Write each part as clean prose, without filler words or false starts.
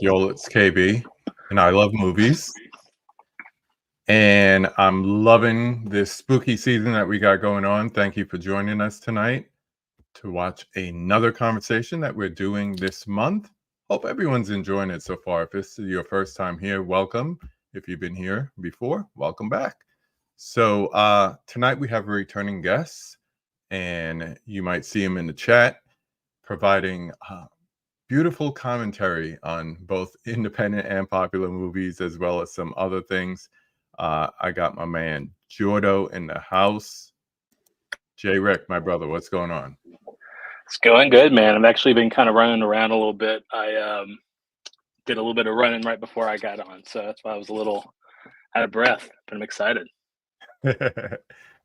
Yo, it's KB, and I love movies. And I'm loving this spooky season that we got going on. Thank you for joining us tonight to watch another conversation that we're doing this month. Hope everyone's enjoying it so far. If this is your first time here, welcome. If you've been here before, welcome back. So tonight we have a returning guest, and you might see him in the chat providing beautiful commentary on both independent and popular movies, as well as some other things. I got my man Jordo in the house. J. Rick, my brother, what's going on? It's going good, man. I've actually been kind of running around a little bit. I did a little bit of running right before I got on, so that's why I was a little out of breath, but I'm excited.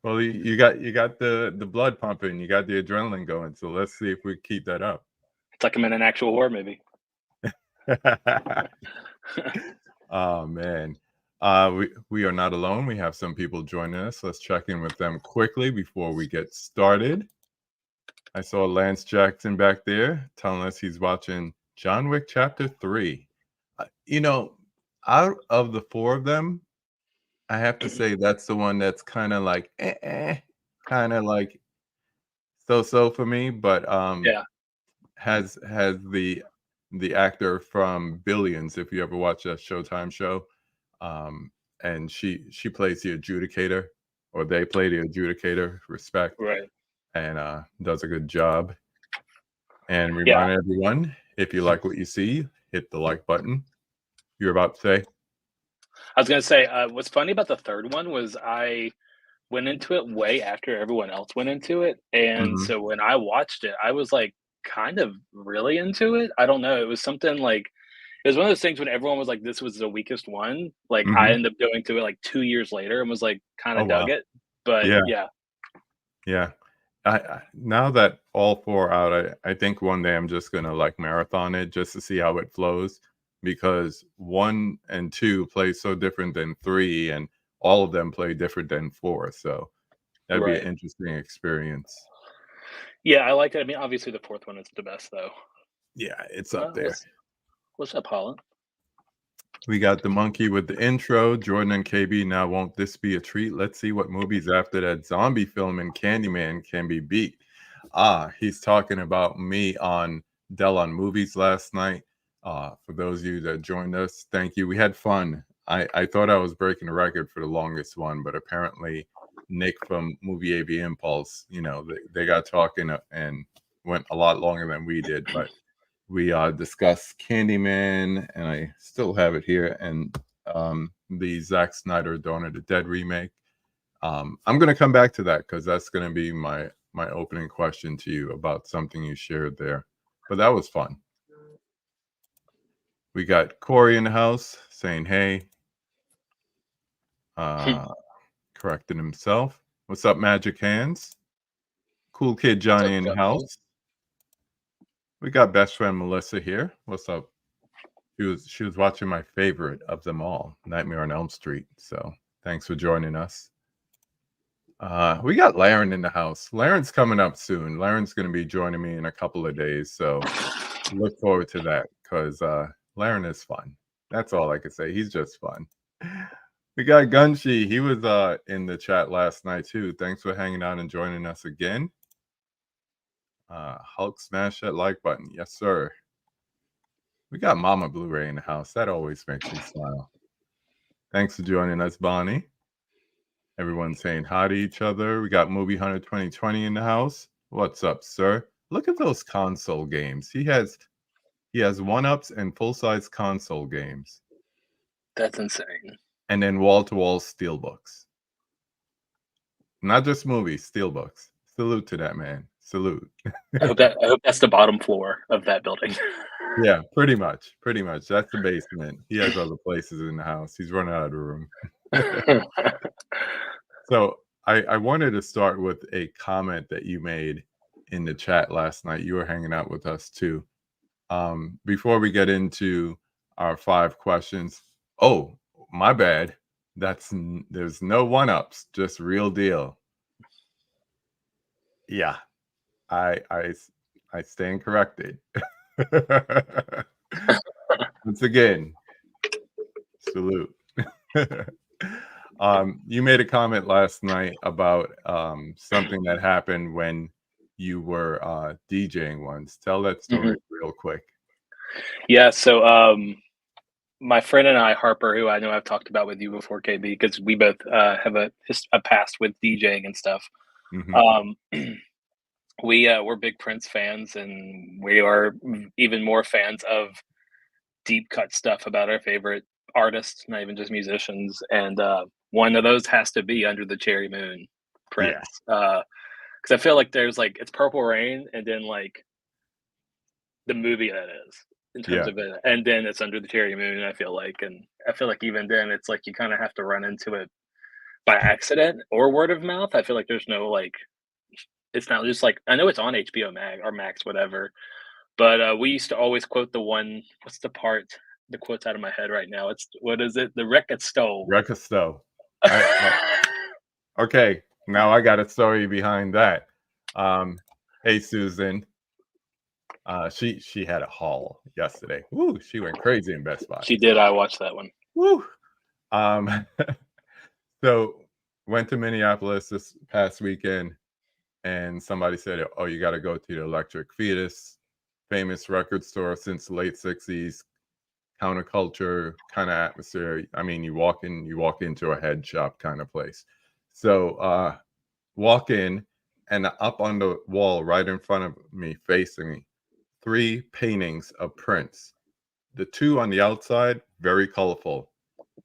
Well, you got the blood pumping, you got the adrenaline going, so let's see if we keep that up. It's like I'm in an actual horror movie. Oh man. We are not alone. We have some people joining us. Let's check in with them quickly before we get started. I saw Lance Jackson back there telling us he's watching John Wick Chapter 3. Out of the four of them, I have to say that's the one that's kind of like kind of like so for me, but Yeah. has the actor from Billions, if you ever watch that Showtime show. And she plays the adjudicator, or they play the adjudicator, respect, Right. and does a good job. And remind everyone, if you like what you see, hit the like button. You're about to say? I was gonna say, what's funny about the third one was I went into it way after everyone else went into it, and Mhm. so when I watched it, I was like kind of really into it. I don't know. It was something like it was one of those things when everyone was like, "This was the weakest one." Like I Mhm. ended up going to it like 2 years later and was like kind Oh of dug wow. it. But Yeah, yeah, yeah. I now that all four are out, I think one day I'm just gonna like marathon it just to see how it flows, because 1 and 2 play so different than 3, and all of them play different than 4. So that'd be an right. interesting experience. Yeah, I like it. I mean, obviously the fourth one is the best though. Yeah, it's up there. What's up, Holland? We got the monkey with the intro, Jordan and KB. Now, won't this be a treat? Let's see what movies after that zombie film and Candyman can be beat. He's talking about me on Dell on Movies last night. For those of you that joined us, thank you. We had fun. I thought I was breaking a record for the longest one, but apparently Nick from Movie AV Impulse, they got talking and went a lot longer than we did, but we discussed Candyman, and I still have it here, and the Zack Snyder Dawn of the Dead remake. I'm going to come back to that because that's going to be my opening question to you about something you shared there. But that was fun. We got Corey in the house saying, hey, correcting himself. What's up, Magic Hands? Cool Kid What's Johnny up, in the Johnny? house. We got best friend Melissa here. What's up? She was watching my favorite of them all, Nightmare on Elm Street. So thanks for joining us. We got Laren in the house. Laren's coming up soon. Laren's going to be joining me in a couple of days, so look forward to that because Laren is fun. That's all I can say. He's just fun. We got Gunshi. He was in the chat last night too. Thanks for hanging out and joining us again. Hulk, smash that like button. Yes, sir. We got Mama Blu-ray in the house. That always makes me smile. Thanks for joining us, Bonnie. Everyone's saying hi to each other. We got Movie Hunter 2020 in the house. What's up, sir? Look at those console games. He has one-ups and full-size console games. That's insane. And then wall-to-wall steelbooks. Not just movies, steelbooks. Salute to that man. Salute. I hope that's the bottom floor of that building. Yeah, pretty much. Pretty much. That's the basement. He has other places in the house. He's running out of the room. So I wanted to start with a comment that you made in the chat last night. You were hanging out with us too. Before we get into our 5 questions, oh, my bad. There's no one-ups, just real deal. Yeah, I stand corrected. Once again, salute. You made a comment last night about something that happened when you were DJing once. Tell that story real quick. Yeah, so my friend and I, Harper, who I know I've talked about with you before, KB, because we both have a past with DJing and stuff. Mhm. Um, we're big Prince fans, and we are even more fans of deep cut stuff about our favorite artists, not even just musicians. And one of those has to be Under the Cherry Moon, Yeah. Prince. Because I feel like there's like it's Purple Rain, and then like the movie that is in terms Yeah. of it, and then it's Under the Cherry Moon. I feel like even then it's like you kind of have to run into it by accident or word of mouth. I feel like there's no like it's not just like I know it's on HBO Max or Max whatever, but we used to always quote the one. What's the part? The quote's out of my head right now. It's what is it? The record stove. Recasto. Okay, now I got a story behind that. Hey Susan, she had a haul yesterday. Woo, she went crazy in Best Buy. She did. I watched that one. Woo. Um, so went to Minneapolis this past weekend, and somebody said, "Oh, you got to go to the Electric Fetus, famous record store since the late '60s, counterculture kind of atmosphere. I mean, you walk into a head shop kind of place." So walk in, and up on the wall right in front of me, facing me, 3 paintings of Prince. The 2 on the outside, very colorful.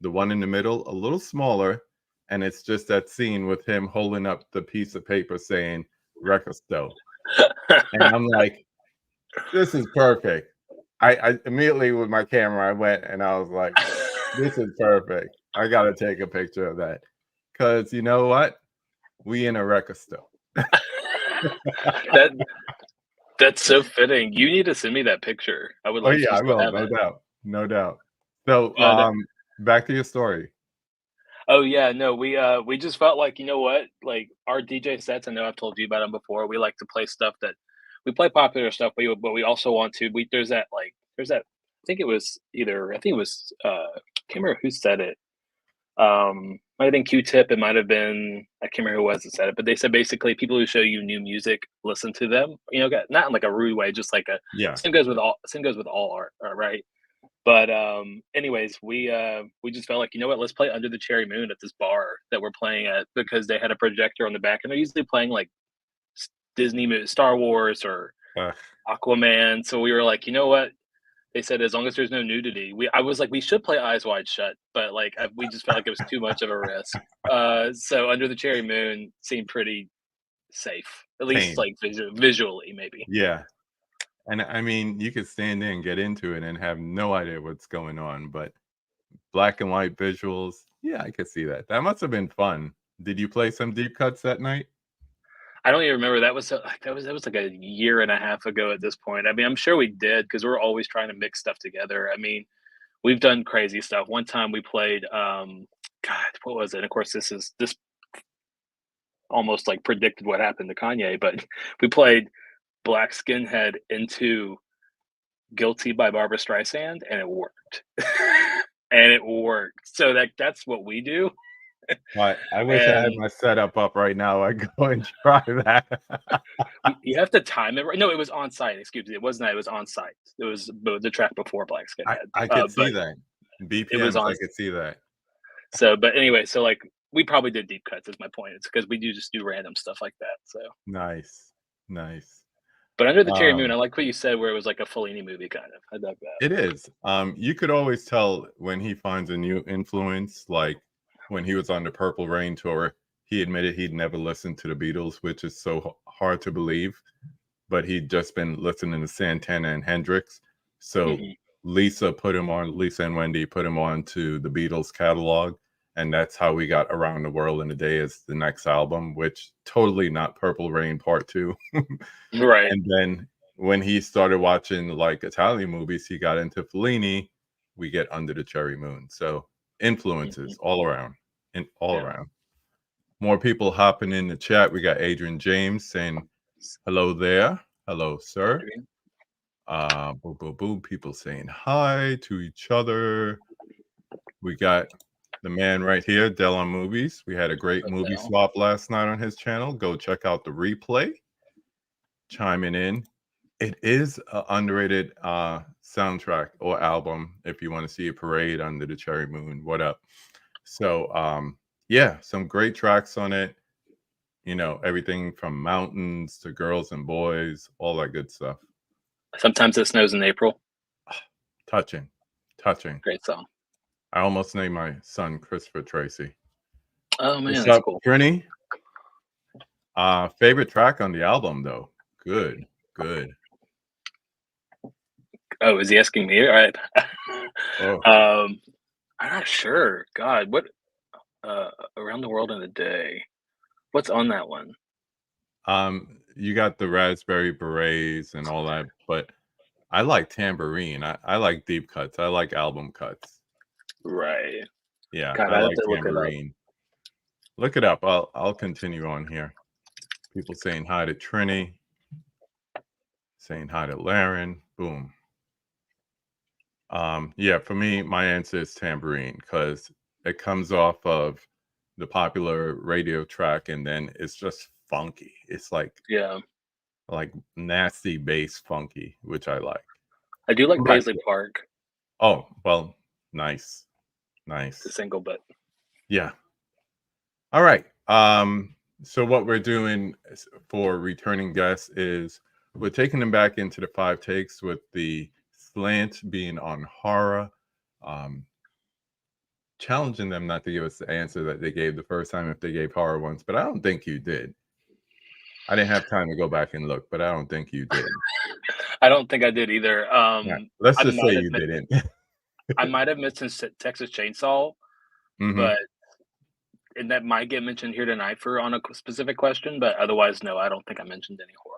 The one in the middle, a little smaller, and it's just that scene with him holding up the piece of paper saying "Record Store." And I'm like, this is perfect. I immediately with my camera, I went and I was like, this is perfect. I gotta take a picture of that. Cause you know what? We in a record store. that that's so fitting. You need to send me that picture. I would Oh love if yeah, you I still will, have no it. doubt. No doubt. So But back to your story. oh yeah, no, we just felt like you know what, like our DJ sets. I know I've told you about them before. We like to play stuff that we play popular stuff, but we also want to. We there's that. I think it was can't remember who said it. Might have been Q-Tip. It might have been I can't remember who it was that said it, but they said basically people who show you new music, listen to them. You know, not in like a rude way, just like a Yeah. same goes with all art, right? But anyways, we just felt like you know what, let's play Under the Cherry Moon at this bar that we're playing at because they had a projector on the back, and they're usually playing like Disney movies, Star Wars or Uh, Aquaman. So we were like, you know what? They said as long as there's no nudity, I was like, we should play Eyes Wide Shut, but like we just felt like it was too much of a risk. So Under the Cherry Moon seemed pretty safe, at least tame. like visually, maybe. Yeah. And I mean, you could stand in, get into it, and have no idea what's going on. But black and white visuals, yeah, I could see that. That must have been fun. Did you play some deep cuts that night? I don't even remember that was like a year and a half ago at this point. I mean, I'm sure we did because we're always trying to mix stuff together. I mean, we've done crazy stuff. One time we played, God, what was it? Of course, this almost like predicted what happened to Kanye, but we played Black Skinhead into Guilty by Barbara Streisand, and it worked. And it worked. So that's what we do. I wish I had And my setup up right now. I'd go and try that. you have to time it right. No, it was on site. Excuse me. It wasn't. It was on site. It was the track before Black Skinhead. I could see But that. it was BPMs, on. I could see that. So, but anyway, so like we probably did deep cuts. Is my point. It's because we do just do random stuff like that. So, Nice. Nice. but Under the Cherry Moon, Um, I like what you said, where it was like a Fellini movie kind of. I dug that. it is. You could always tell when he finds a new influence, like when he was on the Purple Rain tour, he admitted he'd never listened to the Beatles, which is so hard to believe, but he'd just been listening to Santana and Hendrix. So Hmm. Lisa and Wendy put him on to the Beatles catalog, and that's how we got Around the World in a Day as the next album, which totally not Purple Rain Part 2. Right. And then when he started watching like Italian movies, he got into Fellini. We get Under the Cherry Moon. So Hmm. influences all around, and all Yeah. around. More people hopping in the chat. We got Adrian James saying hello there. Hello, sir. Boom, boom, boom. People saying hi to each other. We got the man right here, Dell on Movies. We had a great movie Hotel. swap last night on his channel. Go check out the replay. Chiming in. It is an underrated soundtrack or album if you want to see a parade under the cherry moon. What up? So yeah, some great tracks on it. You know, everything from mountains to girls and boys, all that good stuff. Sometimes it snows in April. Touching. Touching. Great song. I almost named my son Christopher Tracy. Oh man, What's that's up, cool. Trini? Favorite track on the album though. Good, good. Oh, is he asking me? All right. Oh, I'm not sure. God, what? Around the world in a day. What's on that one? you got the raspberry berets and all that, but I like tambourine. I like deep cuts. I like album cuts. Right. Yeah, God, I I have like to look it up. tambourine. Look it up. I'll continue on here. People saying hi to Trini, saying hi to Laren. Boom. Yeah, for me, my answer is tambourine because it comes off of the popular radio track and then it's just funky. It's Yeah, like nasty bass funky, which I like. I do like What about Paisley you? Park, Oh, well, nice. the Nice. single, but Yeah. All right. So what we're doing for returning guests is we're taking them back into the five takes with the slant being on horror, um, challenging them not to give us the answer that they gave the first time if they gave horror ones, but I don't think you did. I didn't have time to go back and look, but I don't think you did. I don't think I did either. Yeah. Let's I just say might have you mi- didn't. I might have mentioned Texas Chainsaw, Hmm. but and that might get mentioned here tonight for on a specific question. But otherwise, no, I don't think I mentioned any horror.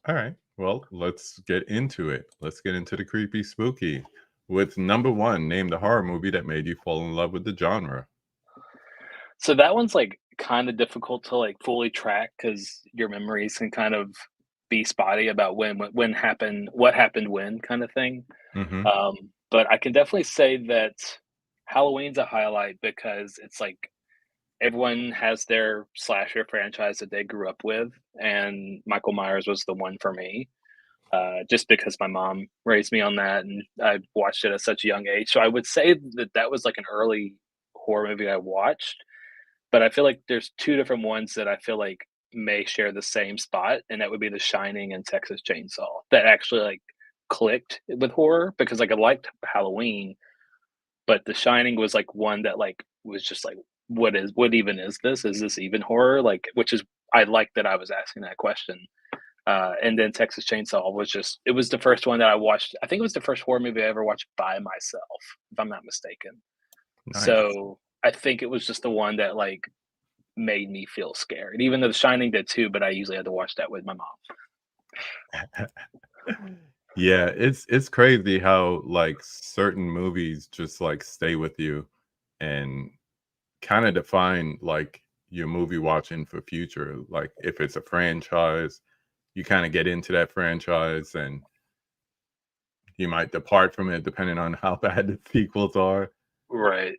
All right. Well, let's get into it. Let's get into the creepy spooky. With number one, name the horror movie that made you fall in love with the genre. So that one's like kind of difficult to like fully track because your memories can kind of be spotty about when happened, what happened when, kind of thing. Hmm. But I can definitely say that Halloween's a highlight because it's like everyone has their slasher franchise that they grew up with, and Michael Myers was the one for me. Just because my mom raised me on that, and I watched it at such a young age. So I would say that that was like an early horror movie I watched. But I feel like there's two different ones that I feel like may share the same spot, and that would be The Shining and Texas Chainsaw. That actually like clicked with horror because like I liked Halloween, but The Shining was like one that like was just like, what even is this? Is this even horror? Like, which is I like that I was asking that question. And then Texas Chainsaw was just it was the first one that I watched. I think it was the first horror movie I ever watched by myself, if I'm not mistaken. Nice. So I think it was just the one that like made me feel scared, even though The Shining did too. But I usually had to watch that with my mom. Yeah, it's crazy how like certain movies just like stay with you and kind of define like your movie watching for future. Like if it's a franchise, you kind of get into that franchise and you might depart from it depending on how bad the sequels are. Right.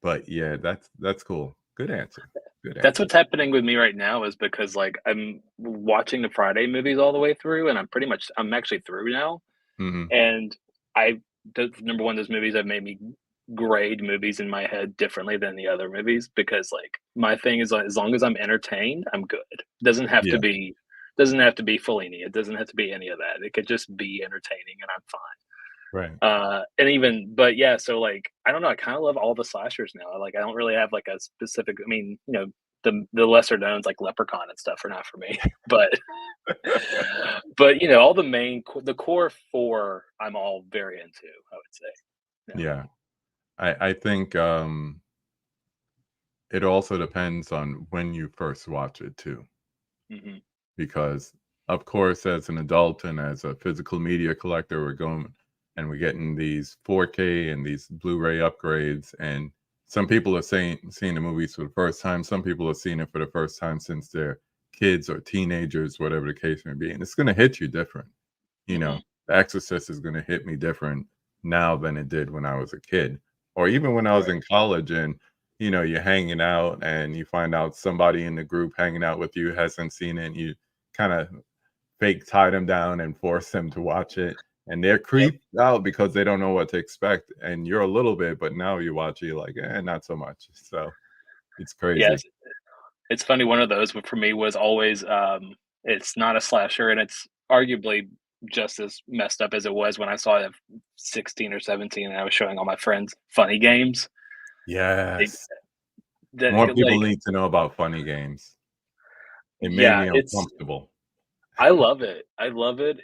But yeah, that's cool. Good answer. Good That's answer. what's happening with me right now is because like I'm watching the Friday movies all the way through, and I'm actually through now. Hmm. And I the number one, those movies have made me grade movies in my head differently than the other movies because like my thing is like, as long as I'm entertained, I'm good. Doesn't have to Yeah, be doesn't have to be Fellini. It doesn't have to be any of that. It could just be entertaining and I'm fine. right. And even but yeah, so like I don't know, I kind of love all the slashers now. Like I don't really have like a specific I mean, the lesser knowns like Leprechaun and stuff are not for me. But all the the core four I'm all very into, I would say. Yeah. I think it also depends on when you first watch it too. Yeah. Mhm. Because of course as an adult and as a physical media collector we're going and we're getting these 4K and these Blu-ray upgrades and some people are saying seeing the movies for the first time, some people are seeing it for the first time since they're kids or teenagers, whatever the case may be, and it's going to hit you different, you know, Mhm. The Exorcist is going to hit me different now than it did when I was a kid, or even when I was Right. in college. And you're hanging out, and you find out somebody in the group hanging out with you hasn't seen it. And you kind of fake tie them down and force them to watch it, and they're Yep. creeped out because they don't know what to expect. And you're a little bit, but now you watch it, you're like, not so much. So it's crazy. Yes. It's funny, one of those for me was always, it's not a slasher, and it's arguably just as messed up as it was when I saw it at 16 or 17 and I was showing all my friends Funny Games. Like, Yes. that More people like need to know about funny games. It made yeah, me it's uncomfortable. I love it. I love it.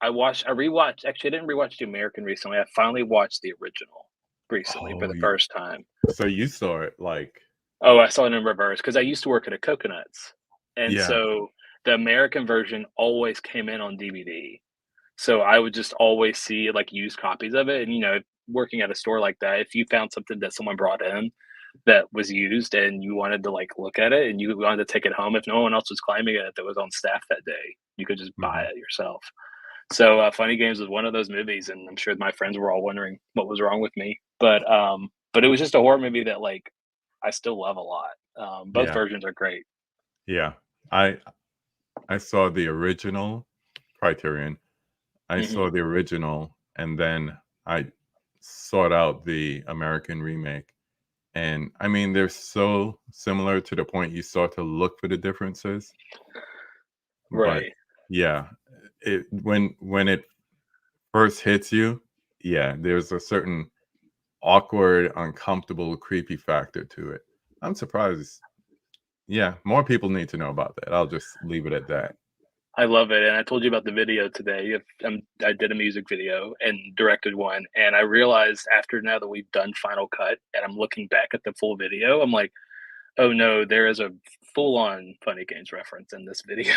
I rewatched actually, I didn't rewatch the American recently, I finally watched the original recently for Oh, the first time. so you saw it like, Oh, I saw it in reverse because I used to work at a Coconuts, and yeah. so the American version always came in on DVD. So I would just always see, like, used copies of it, and, working at a store like that, if you found something that someone brought in that was used and you wanted to, like, look at it and you wanted to take it home, if no one else was claiming it that was on staff that day, you could just buy Mhm. it yourself. So, Funny Games was one of those movies, and I'm sure my friends were all wondering what was wrong with me, but it was just a horror movie that, like, I still love a lot. Both Yeah. versions are great. Yeah. I I saw the original Criterion. I Mhm. saw the original, and then I sought out the American remake. And I mean, they're so similar to the point you start to look for the differences. But Right. yeah, when it first hits you, yeah, there's a certain awkward, uncomfortable, creepy factor to it. I'm surprised. Yeah, more people need to know about that. I'll just leave it at that. I love it, and I told you about the video today. If I did a music video and directed one, and I realized after now that we've done Final Cut and I'm looking back at the full video, I'm like, "Oh, no, there is a full-on Funny Games reference in this video."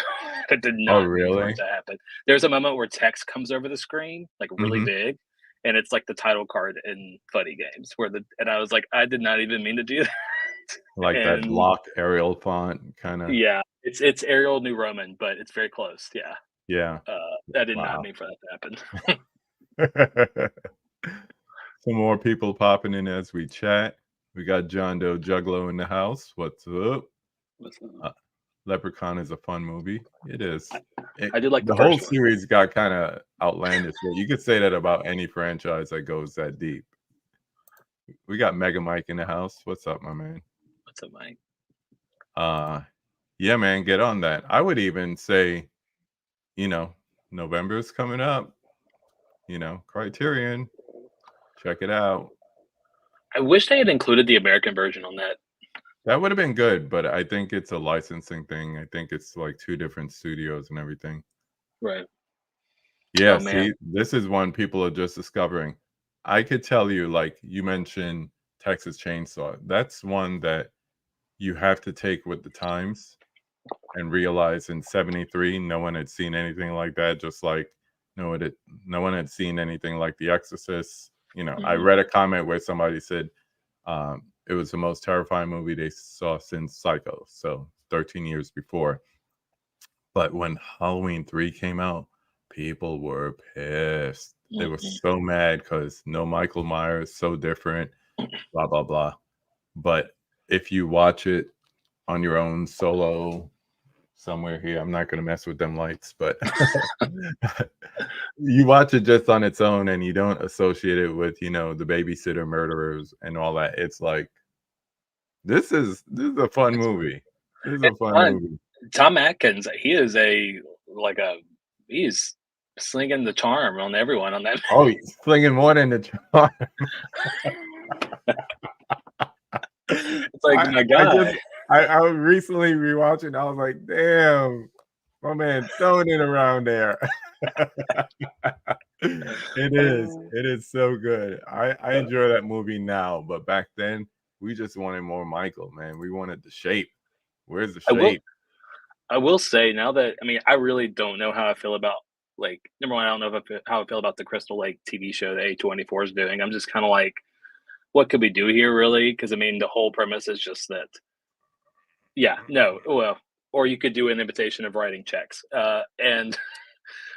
I did Oh, not mean for it really? to happen. There's a moment where text comes over the screen, like, really Mhm. big, and it's like the title card in Funny Games and I was like, "I did not even mean to do that." Like that And block Arial font kinda. yeah, it's Arial New Roman, but it's very close, yeah. Yeah. I did not Wow. mean for that to happen. Some more people popping in as we chat. We got John Doe Juggalo in the house. What's up? Listen, Uh, Leprechaun is a fun movie. It is. I I did like the The whole first one. series got kinda outlandish, but you could say that about any franchise that goes that deep. We got Mega Mike in the house. What's up, my man? What's up, Mike? Uh, yeah, man, get on that. I would even say, you know, November's coming up, Criterion, check it out. I wish they had included the American version on that. That would have been good, but I think it's a licensing thing. I think it's like 2 different studios and everything. Right. Yeah, Oh, man. see, this is one people are just discovering. I could tell you, like you mentioned Texas Chainsaw. That's one that you have to take with the times and realize in '73 no one had seen anything like that, just like no one had no one had seen anything like The Exorcist. I Mhm. read a comment where somebody said it was the most terrifying movie they saw since Psycho, so 13 years before. But when Halloween 3 came out, people were pissed. They were Mhm. so mad because no Michael Myers, so different, blah, blah, blah. But if you watch it on your own solo somewhere here, I'm not going to mess with them lights, but you watch it just on its own and you don't associate it with, the babysitter murderers and all that. It's like, this is a fun It's movie. This is a it's fun fun. movie. Tom Atkins, he is like a he's slinging the charm on everyone on that. Oh, he's flinging more than the charm. It's like, I my I just guy. I was recently rewatching. I was like, damn, my man throwing it around there. It is. Uh, It is so good. I enjoy that movie now, but back then we just wanted more Michael, man. We wanted the shape. Where's the I will shape? I will say now that I mean, I really don't know how I feel about, like, number 1, I don't know if how I feel about the Crystal Lake TV show that A24 is doing. I'm just kinda like, "What could we do here, really?" Because I mean, the whole premise is just that yeah, no, well, or you could do an imitation of writing checks, and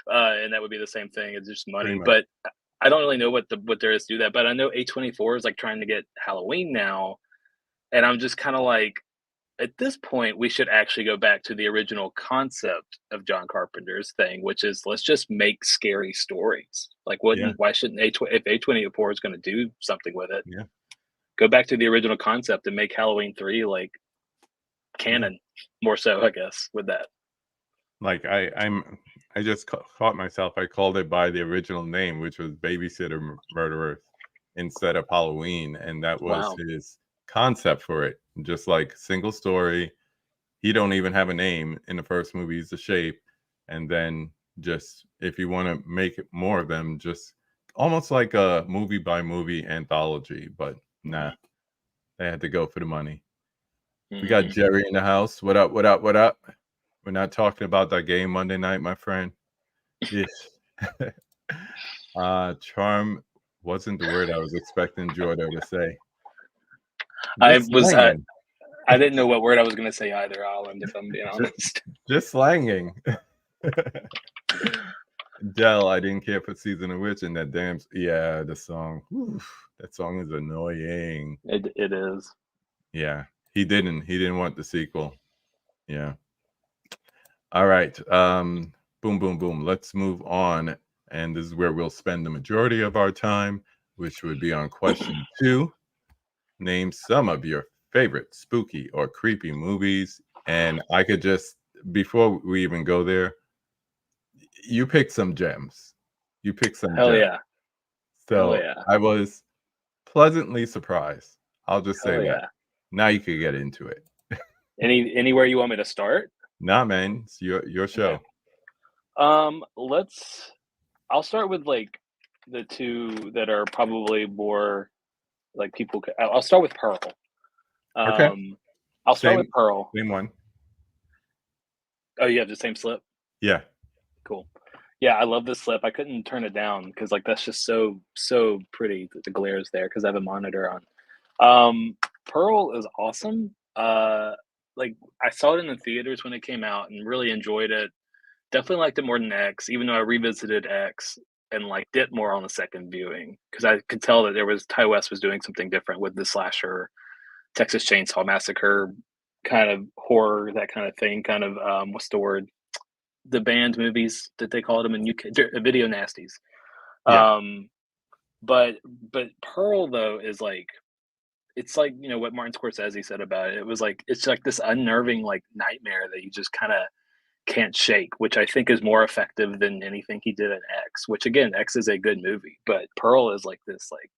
and that would be the same thing. It's just pretty money. much. But I don't really know what there is to do that. But I know A24 is like trying to get Halloween now, and I'm just kind of like, at this point, we should actually go back to the original concept of John Carpenter's thing, which is let's just make scary stories. Like, Yeah, wouldn't why shouldn't if A24 is going to do something with it? yeah, Go back to the original concept and make Halloween 3 like yeah. canon more so, I guess, with that. Like I just caught myself. I called it by the original name, which was Babysitter Murderers instead of Halloween, and that was Wow. his concept for it. Just like single story. He don't even have a name in the first movie. He's the shape, and then just if you want to make it more of them, just almost like a movie by movie anthology. But nah, Mhm. they had to go for the money. We got Mhm. Jerry in the house. What up? What up? What up? We're not talking about that game Monday night, my friend. Yes. Charm wasn't the word I was expecting Jordo to say. I Just was slanging. I didn't know what word I was going to say either, Holland, if I'm being Just, honest. just slanging. Dell, I didn't care for Season of Witch and that damn yeah, the song. Oof, that song is annoying. It is. Yeah. He didn't want the sequel. Yeah. All right. Boom, boom, boom. Let's move on. And this is where we'll spend the majority of our time, which would be on question 2. Name some of your favorite spooky or creepy movies. And I could just, before we even go there, you pick some gems. You pick some Hell gems. yeah. Hell So yeah. I was pleasantly surprised. I'll just say Hell that. yeah. Now you can get into it. Anywhere you want me to start? Nah, man, it's your Okay. show. Let's I'll start with like the two that are probably more like people I'll start with Pearl. Okay. Um I'll start with Same Pearl. same one. Oh, you have the same slip? Yeah. Cool. Yeah, I love this slip. I couldn't turn it down because like that's just so pretty that the glare is there because I have a monitor on. Pearl is awesome. Like I saw it in the theaters when it came out and really enjoyed it. Definitely liked it more than X, even though I revisited X and liked it more on the second viewing because I could tell that there was Ty West was doing something different with the slasher, Texas Chainsaw Massacre kind of horror, that kind of thing. Kind of what's the word? The band movies that they called them in UK, video nasties. Yeah. Um, but but Pearl though is like it's like what Martin Scorsese said about it. It was like it's like this unnerving like nightmare that you just kind of can't shake, which I think is more effective than anything he did in X. Which again, X is a good movie, but Pearl is like this like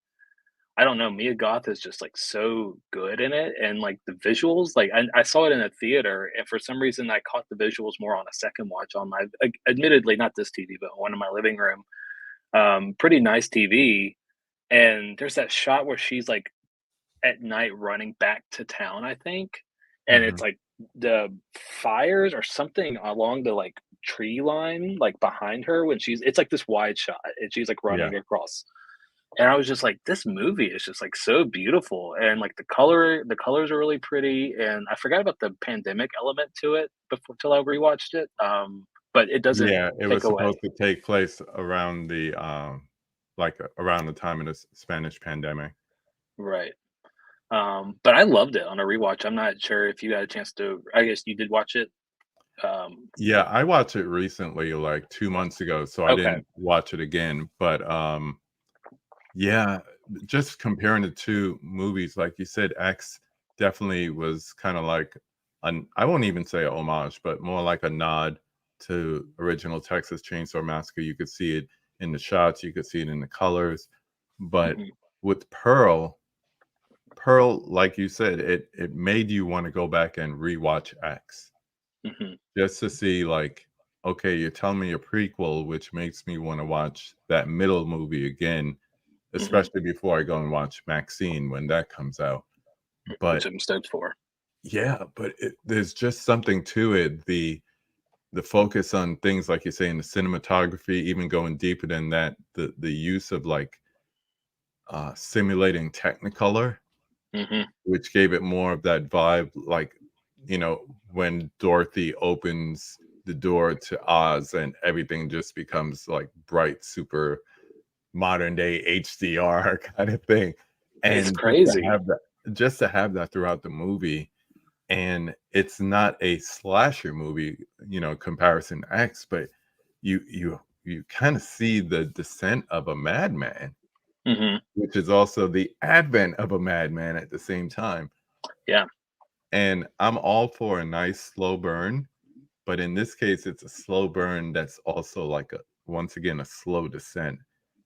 I don't know. Mia Goth is just like so good in it, and like the visuals. Like I saw it in a theater, and for some reason I caught the visuals more on a second watch on my, admittedly not this TV, but one in my living room. Pretty nice TV, and there's that shot where she's like at night running back to town, I think, and Mhm. it's like the fires or something along the like tree line, like behind her when it's like this wide shot, and she's like Yeah. running across and I was just like, this movie is just like so beautiful, and like the colors are really pretty, and I forgot about the pandemic element to it before till I rewatched it. But it doesn't Yeah, it take was supposed away. to take place around the like around the time of the Spanish pandemic. Right. But I loved it on a rewatch. I'm not sure if you got a chance to. I guess you did watch it. Yeah, I watched it recently, like 2 months ago, so I Okay. didn't watch it again, but, yeah, just comparing the 2 movies, like you said, X definitely was kinda like an I won't even say a homage, but more like a nod to original Texas Chainsaw Massacre. You could see it in the shots, you could see it in the colors, but Hmm. with Pearl, like you said, it made you wanna go back and rewatch X. Hmm. Just to see, like, okay, you're telling me a prequel, which makes me wanna watch that middle movie again, Hmm. especially before I go and watch Maxine when that comes out. Which But I'm stoked for. yeah, but there's just something to it. The focus on things like you say in the cinematography, even going deeper than that, the use of like simulating Technicolor, Hmm. which gave it more of that vibe, like when Dorothy opens the door to Oz, and everything just becomes like bright, super modern day HDR kind of thing. It's And crazy. just to have that throughout the movie, and it's not a slasher movie, comparison to X, but you kind of see the descent of a madman, Hmm. which is also the advent of a madman at the same time. Yeah. And I'm all for a nice slow burn, but in this case, it's a slow burn that's also like once again, a slow descent.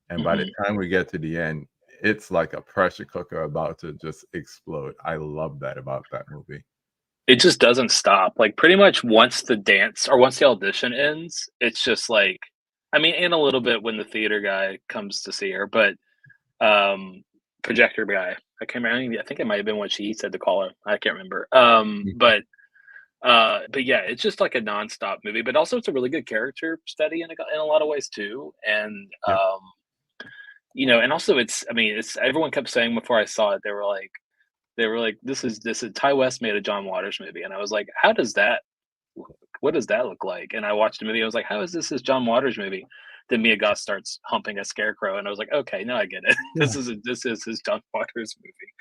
And by the Hmm. time we get to the end, it's like a pressure cooker about to just explode. I love that about that movie. It just doesn't stop. Like pretty much once the dance or once the audition ends, it's just like, I mean, and a little bit when the theater guy comes to see her, but um projector guy. I can't remember. I think it might have been what she said to call her. I can't remember. Mhm. But yeah, it's just like a nonstop movie. But also, it's a really good character study in a lot of ways too. And Yeah. and also it's. I mean, it's everyone kept saying before I saw it, they were like, this is Ty West made a John Waters movie, and I was like, how does that look? What does that look like? And I watched the movie. I was like, how is this his John Waters movie? Then Mia Goth starts humping a scarecrow, and I was like, okay, no, I get it. Yeah. This is his John Waters movie.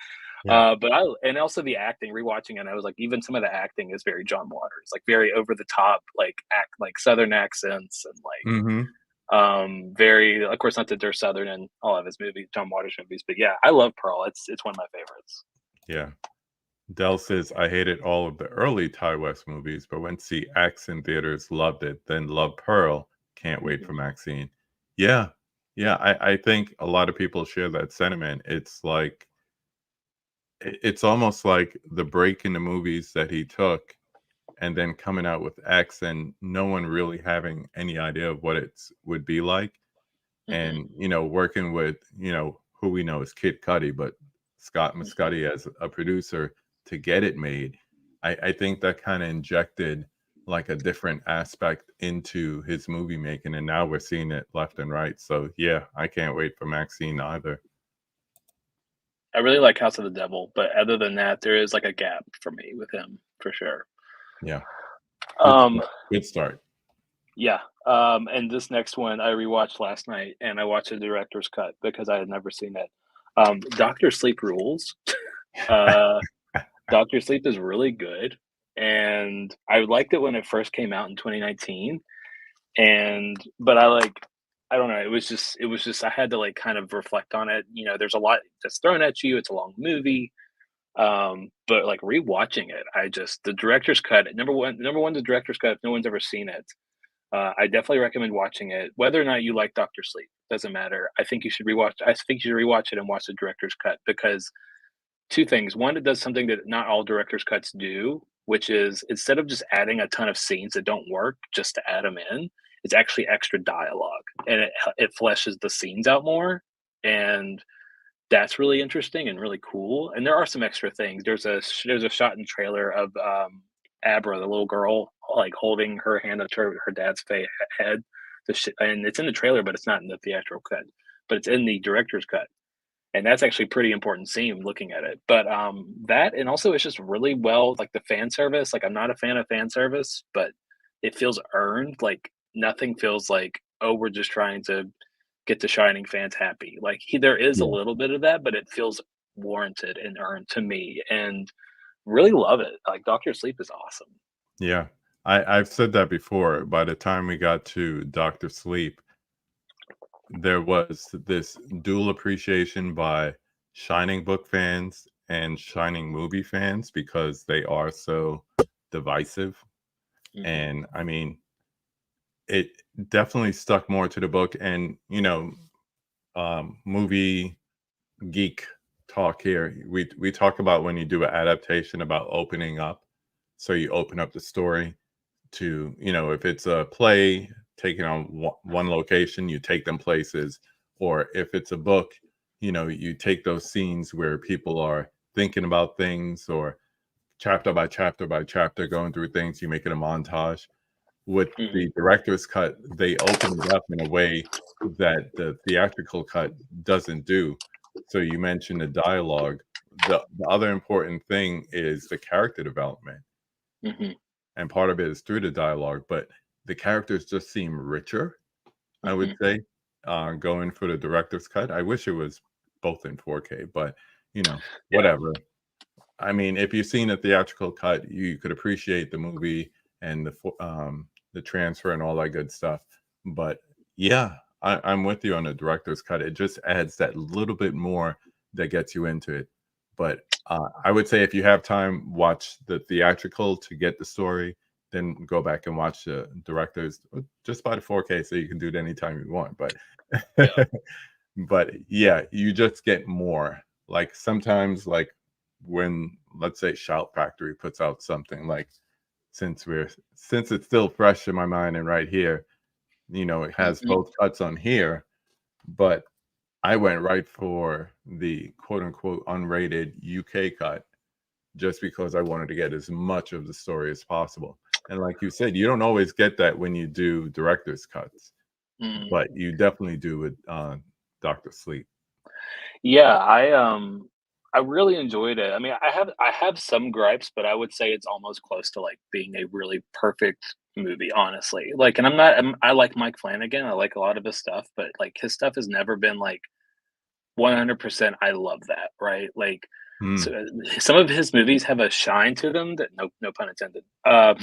Yeah. But I and also the acting, rewatching it, I was like, even some of the acting is very John Waters, like very over the top, like act like Southern accents and like Hmm. very, of course, not that they're Southern in all of his movies, John Waters movies, but yeah, I love Pearl. It's one of my favorites. Yeah. Dell says, I hated all of the early Ty West movies, but went to see Axe in theaters, loved it, then loved Pearl. Can't wait Mhm. for Maxine. Yeah. Yeah. I think a lot of people share that sentiment. It's like, it's almost like the break in the movies that he took and then coming out with X and no one really having any idea of what it would be like. Mhm. And, working with, who we know is Kid Cudi, but Scott Mhm. Muscudi as a producer to get it made. I think that kind of injected like a different aspect into his movie making. And now we're seeing it left and right. So yeah, I can't wait for Maxine either. I really like House of the Devil, but other than that, there is like a gap for me with him for sure. Yeah. Good Um, start. Good start. yeah. And this next one I rewatched last night, and I watched the director's cut because I had never seen it. Doctor Sleep rules. Uh, Doctor Sleep is really good, and I liked it when it first came out in 2019. But I don't know. It was just I had to like kind of reflect on it. There's a lot that's thrown at you. It's a long movie. But like rewatching it, the director's cut. Number one, the director's cut. If no one's ever seen it, I definitely recommend watching it. Whether or not you like Doctor Sleep doesn't matter. I think you should rewatch. I think you should rewatch it and watch the director's cut because two things. One, it does something that not all director's cuts do, which is instead of just adding a ton of scenes that don't work just to add them in, it's actually extra dialogue and it fleshes the scenes out more. And that's really interesting and really cool. And there are some extra things. There's a shot in the trailer of Abra, the little girl, like holding her hand up to her dad's head. And it's in the trailer, but it's not in the theatrical cut. But it's in the director's cut, and that's actually a pretty important scene looking at it. But that, and also it's just really well, like the fan service. Like I'm not a fan of fan service, but it feels earned. Like nothing feels like, oh, we're just trying to get the Shining fans happy. Like there is a Yeah. little bit of that, but it feels warranted and earned to me, and really love it. Like Doctor Sleep is awesome. Yeah. I've said that before. By the time we got to Doctor Sleep, there was this dual appreciation by Shining book fans and Shining movie fans because they are so divisive. Hmm. And I mean, it definitely stuck more to the book. And, movie geek talk here. We talk about when you do an adaptation about opening up. So you open up the story to, if it's a play taking on one location, you take them places, or if it's a book, you take those scenes where people are thinking about things, or chapter by chapter by chapter going through things, you make it a montage. With Hmm. the director's cut, they open it up in a way that the theatrical cut doesn't do. So you mentioned the dialogue. The other important thing is the character development, Hmm. and part of it is through the dialogue, but the characters just seem richer, I would Mhm. say, going for the director's cut. I wish it was both in 4K, but Yeah. whatever. I mean, if you've seen a theatrical cut, you could appreciate the movie and the transfer and all that good stuff. But yeah, I'm with you on the director's cut. It just adds that little bit more that gets you into it. But I would say if you have time, watch the theatrical to get the story, then go back and watch the director's. Just buy the 4K so you can do it anytime you want. But Yeah. but yeah, you just get more. Like sometimes, like when let's say Shout Factory puts out something, like since it's still fresh in my mind and right here, it has Mhm. both cuts on here, but I went right for the quote unquote unrated UK cut just because I wanted to get as much of the story as possible. And like you said, you don't always get that when you do director's cuts, Mm. but you definitely do with Doctor Sleep. Yeah, I really enjoyed it. I mean, I have some gripes, but I would say it's almost close to, like, being a really perfect movie, honestly. Like, and I like Mike Flanagan, I like a lot of his stuff, but, like, his stuff has never been, like, 100% I love that, right? Like, so, Mm, some of his movies have a shine to them that no pun intended, uh,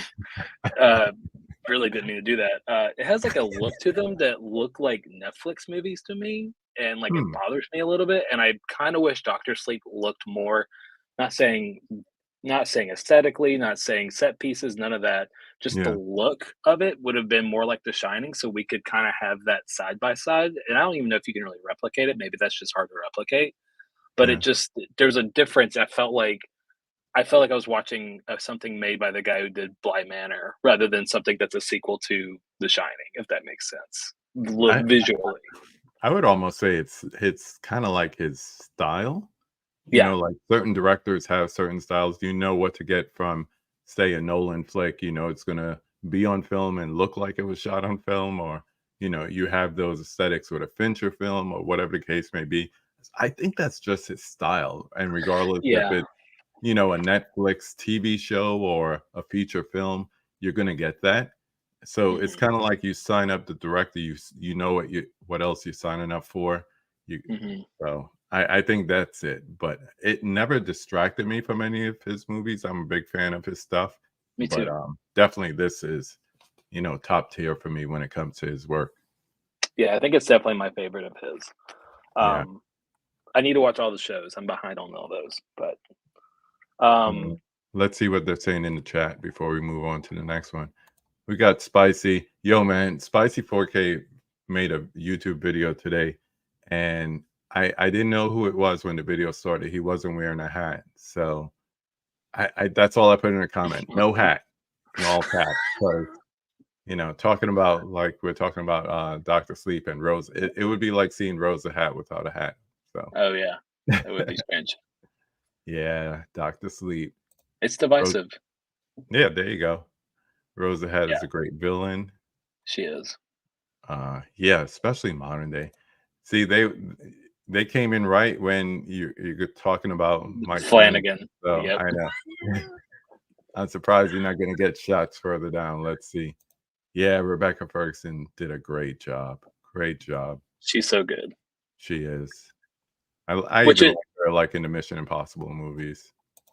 really didn't mean to do that. It has, like, a look to them that look like Netflix movies to me, and, like, it hmm, bothers me a little bit, and I kinda wish Doctor Sleep looked more, not saying not saying aesthetically, not saying set pieces, none of that, just the yeah, look of it would have been more like The Shining, so we could kinda have that side by side, and I don't even know if you can really replicate it, maybe that's just hard to replicate, but it yeah. just there's a difference. I felt like I was watching, something made by the guy who did Bly Manor rather than something that's a sequel to The Shining, if that makes sense, I visually. I would almost say it's kinda like his style. Yeah. Like certain directors have certain styles. You know what to get from, say, a Nolan flick. It's gonna be on film and look like it was shot on film, or you have those aesthetics with a Fincher film or whatever the case may be. I think that's just his style, and regardless if Yeah. it's a Netflix TV show or a feature film, you're gonna get that. So it's Mhm, kind of like you sign up the director, you know what else you're signing up for. You mhm. so I think that's it. But it never distracted me from any of his movies. I'm a big fan of his stuff. Me But too. definitely this is, top tier for me when it comes to his work. Yeah, I think it's definitely my favorite of his. Yeah. Um, I need to watch all the shows, I'm behind on all those, but, Mm. um Let's see what they're saying in the chat before we move on to the next one. We got Spicy. Yo, man, Spicy 4K made a YouTube video today, and I didn't know who it was when the video started. He wasn't wearing a hat, so I that's all I put in a comment. No hat, in all caps, because talking about like we're talking about Doctor Sleep and Rose. It would be like seeing Rose the Hat without a hat. So Oh, yeah. That would be strange. yeah, Doctor Sleep. It's Rose, divisive. yeah, there you go. Rose the Hat Yeah, is a great villain. she is. Yeah, especially modern day. See, they came in right when you're talking about Mike Flanagan. Flanagan. So Yep. I know. I'm surprised you're not going to get shots further down. Let's see. Yeah, Rebecca Ferguson did a great job. Great job. She's so good. She is. I Which even it like her like in the Mission Impossible movies.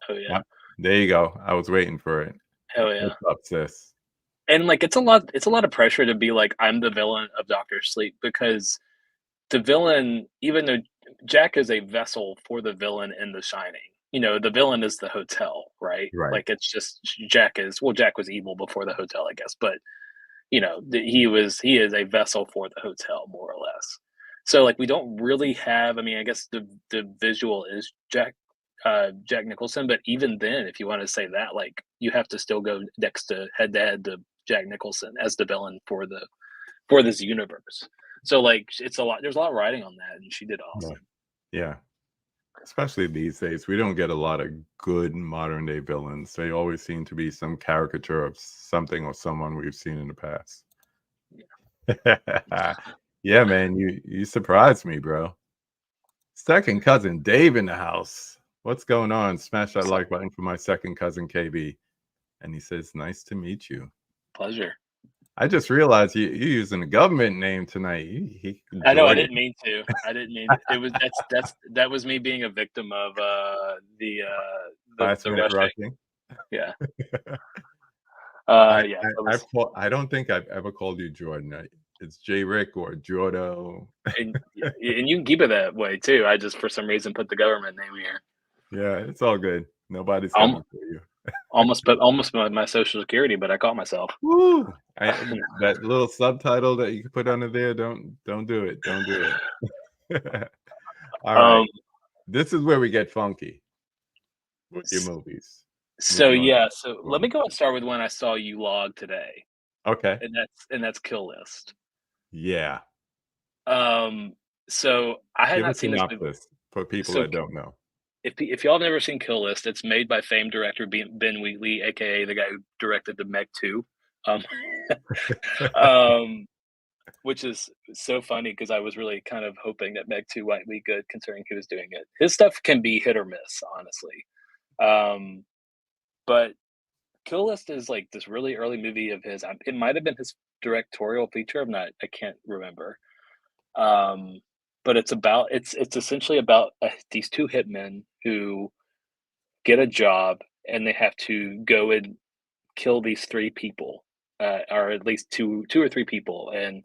Oh, yeah. Yep. There you go. I was waiting for it. Hell yeah. What's up, sis? And, like, it's a lot of pressure to be like, "I'm the villain of Doctor Sleep," because the villain, even though Jack is a vessel for the villain in The Shining, the villain is the hotel, right? Right. Like, it's just Jack was evil before the hotel, I guess, but, he is a vessel for the hotel, more or less. So, like, we don't really have, I mean, I guess the visual is Jack Nicholson, but even then, if you wanna say that, like, you have to still go next to head to Jack Nicholson as the villain for this universe. So, like, it's a lot there's a lot riding on that, and she did Yeah. awesome. Yeah. Especially these days, we don't get a lot of good modern day villains. They always seem to be some caricature of something or someone we've seen in the past. Yeah, man, you surprised me, bro. Second cousin Dave in the house. What's going on? Smash that So, like button for my second cousin KB. And he says, "Nice to meet you." pleasure. I just realized you're using the government name tonight. I know I Jordan. didn't mean to. I didn't mean it was that was me being a victim of the Last minute rushing. rushing. Yeah. I, Yeah, I that I've was called, I don't think I've ever called you Jordan. It's J Rick or Jordo. and you can keep it that way too. I just for some reason put the government name here. Yeah, it's all good. Nobody's Alm coming for you. almost my social security, but I caught myself. Woo! That little subtitle that you can put under there, don't do it. Don't do it. All right. Um, This is where we get funky with your s movies. so Moving on to yeah, the so next let me one. go and start with one I saw you log today, Okay. and that's Kill List. Yeah. Um, so I had Give a not seen this movie. synopsis for people So that don't know. if y'all have never seen Kill List, it's made by famed director Ben Wheatley, aka the guy who directed the Meg 2. Um, um, which is so funny because I was really kind of hoping that Meg 2 might be good considering he was doing it. His stuff can be hit or miss, honestly. Um, but Kill List is like this really early movie of his. It might have been his directorial feature. I can't remember. Um, but it's essentially about these two hitmen who get a job and they have to go and kill these three people, or at least two or three people. And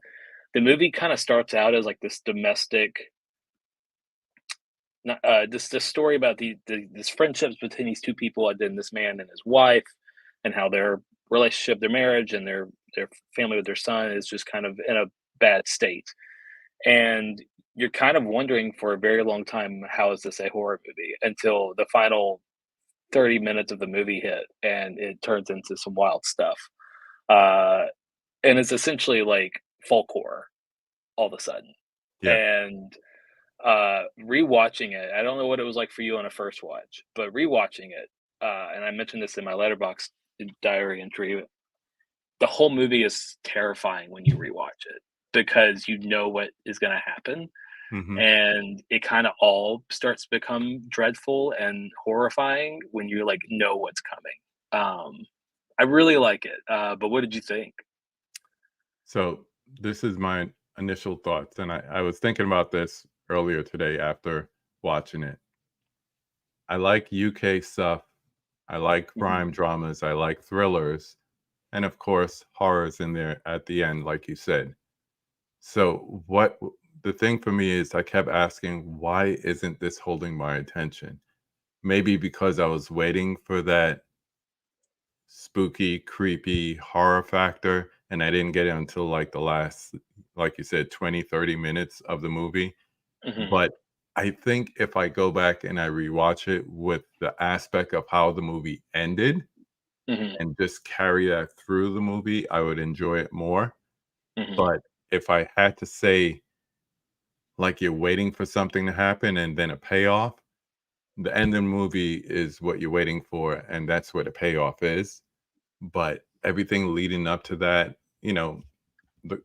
the movie kind of starts out as like this domestic, this story about this friendships between these two people, and then this man and his wife, and how their relationship, their marriage, and their family with their son is just kind of in a bad state. And you're kind of wondering for a very long time, how is this a horror movie? Until the final 30 minutes of the movie hit and it turns into some wild stuff. Uh, and it's essentially like folk horror all of a sudden. Yeah. And rewatching it, I don't know what it was like for you on a first watch, but rewatching it, and I mentioned this in my letterbox diary entry, the whole movie is terrifying when you rewatch it because you know what is going to happen, Hmm. and it kind of all starts to become dreadful and horrifying when you like know what's coming. I really like it, but what did you think? So this is my initial thoughts, and I was thinking about this earlier today after watching it. I like UK stuff. I like Mhm, crime dramas. I like thrillers, and of course, horrors in there at the end, like you said. So what the thing for me is, I kept asking, why isn't this holding my attention? Maybe because I was waiting for that spooky, creepy horror factor, and I didn't get it until like the last, like you said, 20, 30 minutes of the movie. mhm, But I think if I go back and I rewatch it with the aspect of how the movie ended mhm, and just carry that through the movie, I would enjoy it more. mhm, But if I had to say, like, you're waiting for something to happen and then a payoff, the end of the movie is what you're waiting for, and that's what the payoff is. But everything leading up to that,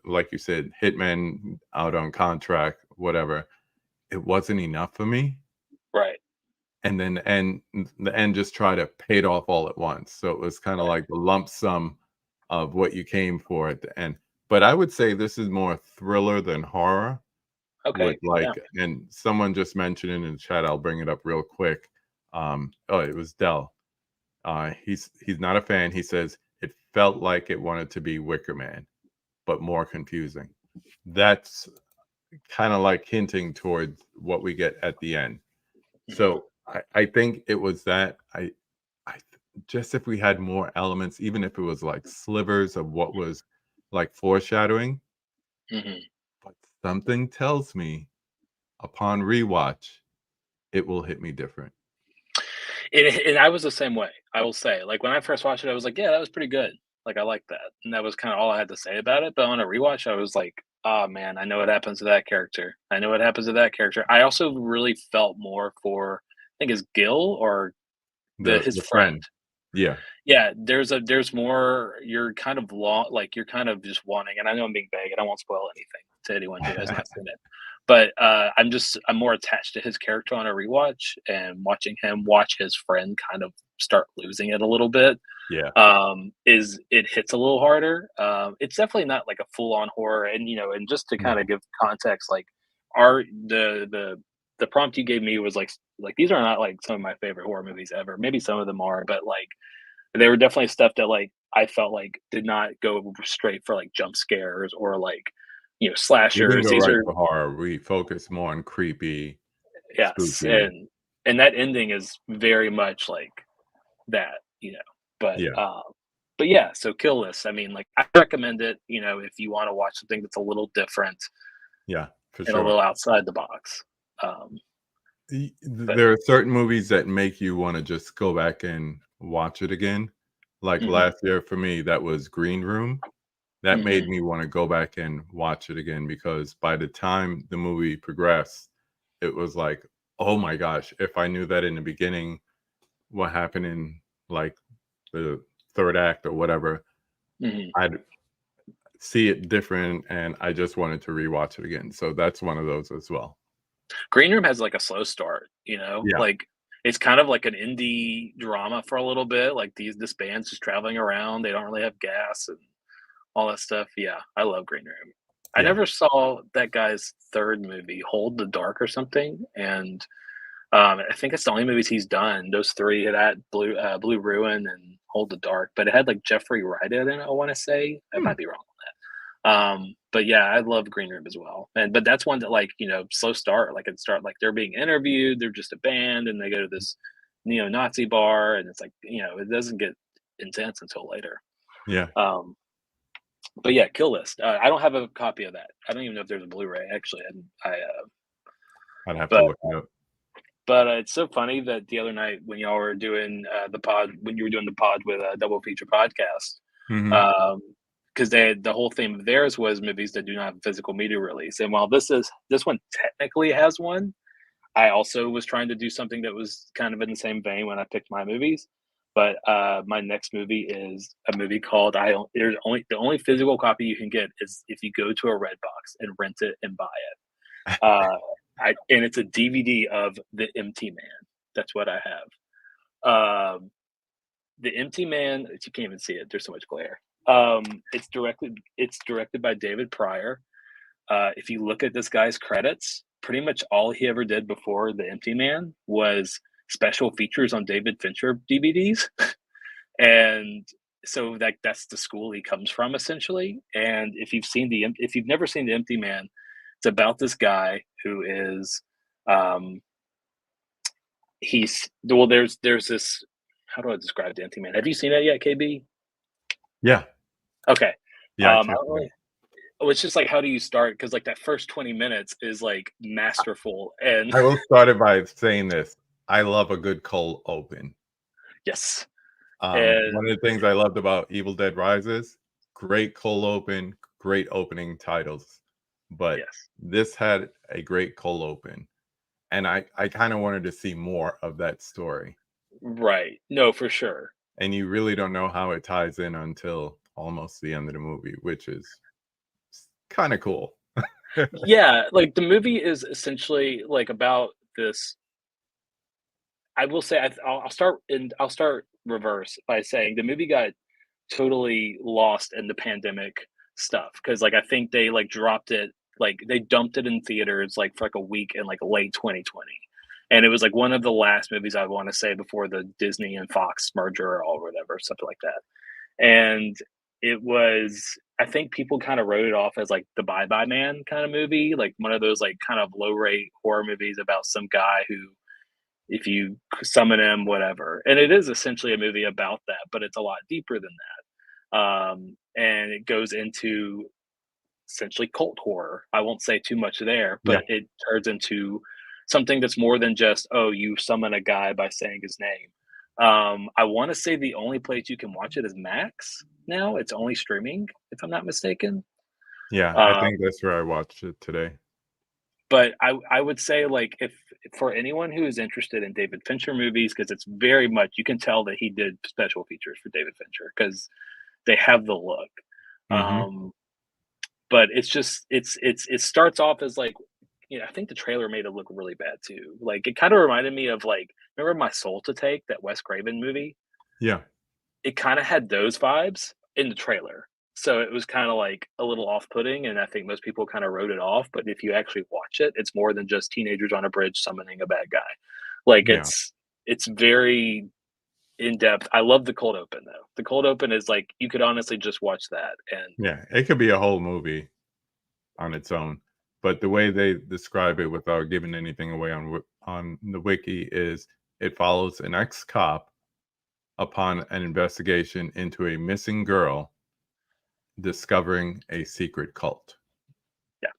like you said, hitman out on contract, whatever, it wasn't enough for me. right, And then the end just tried to pay it off all at once. So it was kind of right, like the lump sum of what you came for at the end. But I would say this is more thriller than horror. With okay, yeah, like, and someone just mentioned it in the chat, I'll bring it up real quick. Oh, it was Dell. He's not a fan. He says it felt like it wanted to be Wicker Man, but more confusing. That's kind of like hinting towards what we get at the end. mhm, So I think it was that. Just if we had more elements, even if it was like slivers of what was like foreshadowing, mhm. but something tells me upon rewatch, it will hit me different. And I was the same way, I will say. Like, when I first watched it, I was like, "Yeah, that was pretty good." Like, I like that, and that was kinda all I had to say about it, but on a rewatch, I was like, "Oh, man, I know what happens to that character. I know what happens to that character." I also really felt more for I think it's Gil or his The friend. friend. Yeah. Yeah, there's more you're kind of like, you're kind of just wanting and I know I'm being vague, and I won't spoil anything to anyone who has not seen it, But I'm more attached to his character on a rewatch, and watching him watch his friend kind of start losing it a little bit, Yeah. is it hits a little harder. It's definitely not like a full on horror, and and just to kind No. of give context, like our the prompt you gave me was like these are not like some of my favorite horror movies ever. Maybe some of them are, but like they were definitely stuff that like I felt like did not go straight for like jump scares or like We didn't slashers. go These right are for horror. We focus more on creepy, yes, spooky. and that ending is very much like that, But Yeah. but yeah, so Kill List. I mean, like I recommend it, if you want to watch something that's a little different Yeah, for and a sure. little outside the box. Um, but There are certain movies that make you wanna just go back and watch it again. Like mhm, last year for me, that was Green Room. That made mhm. me wanna go back and watch it again because by the time the movie progressed, it was like, "Oh my gosh, if I knew that in the beginning, what happened in, like, the 3rd act or whatever, Mhm. I'd see it different," and I just wanted to rewatch it again. So that's one of those as well. Green Room has like a slow start, Yeah. like it's kind of like an indie drama for a little bit. Like this band's just traveling around. They don't really have gas and all that stuff. Yeah, I love Green Room. I Yeah. never saw that guy's third movie, Hold the Dark or something, and I think it's the only movies he's done. Those three, that Blue Ruin and Hold the Dark, but it had like Jeffrey Wright in it. I want to say I Hmm. might be wrong on that. But yeah, I love Green Room as well. And but that's one that like slow start. Like it start like they're being interviewed. They're just a band, and they go to this neo-Nazi bar, and it's like it doesn't get intense until later. Yeah. Um, but yeah, Kill List. I don't have a copy of that. I don't even know if there's a Blu-ray actually. I'd have to But look it up. it's so funny that the other night when y'all were doing the pod, when you were doing the pod with a double feature podcast, Mhm. because the whole theme of theirs was movies that do not have a physical media release. And while this one technically has one, I also was trying to do something that was kind of in the same vein when I picked my movies. But my next movie is a movie called I don't. There's only the only physical copy you can get is if you go to a Redbox and rent it and buy it. Uh, and it's a DVD of The Empty Man. That's what I have. The Empty Man. You can't even see it. There's so much glare. It's directed by David Pryor. If you look at this guy's credits, pretty much all he ever did before The Empty Man was special features on David Fincher DVDs, and so that's the school he comes from essentially. And if you've never seen The Empty Man, it's about this guy who is um, there's this. How do I describe the Empty Man? Have you seen it yet, KB? Yeah. Okay. Yeah, I I checked don't it out. really. Oh, it's just like how do you start? Because like that first 20 minutes is like masterful, and I will start it by saying this. I love a good cold open. yes, One and of the things I loved about Evil Dead Rises, great cold open, great opening titles, but yes, this had a great cold open, and I kinda wanted to see more of that story, right. No, for sure. and you really don't know how it ties in until almost the end of the movie, which is kinda cool. Yeah, like the movie is essentially like about this. I will say I'll start reverse by saying the movie got totally lost in the pandemic stuff because like I think they like dropped it, like they dumped it in theaters like for like a week in like late 2020, and it was like one of the last movies I want to say before the Disney and Fox merger or whatever, something like that. And it was, I think people kind of wrote it off as like the Bye Bye Man kind of movie, like one of those like kind of low rate horror movies about some guy who if you summon him, whatever. And it is essentially a movie about that, but it's a lot deeper than that. And it goes into essentially cult horror. I won't say too much there, Yeah. but it turns into something that's more than just, oh, you summon a guy by saying his name. I want to say the only place you can watch it is Max now. It's only streaming, if I'm not mistaken. Yeah, I Uh, think that's where I watched it today. but I would say like if for anyone who is interested in David Fincher movies, because it's very much you can tell that he did special features for David Fincher because they have the look. Mhm. Um, but it's just it starts off as like I think the trailer made it look really bad too. Like, it kinda reminded me of, like, remember My Soul to Take, that Wes Craven movie? Yeah. It kinda had those vibes in the trailer. So it was kinda, like, a little off-putting, and I think most people kinda wrote it off, but if you actually watch it, it's more than just teenagers on a bridge summoning a bad guy. Like, Yeah. it's very in-depth. I love the cold open, though. The cold open is, like, you could honestly just watch that, and Yeah. It could be a whole movie on its own, but the way they describe it without giving anything away on the wiki is it follows an ex-cop upon an investigation into a missing girl discovering a secret cult. yeah.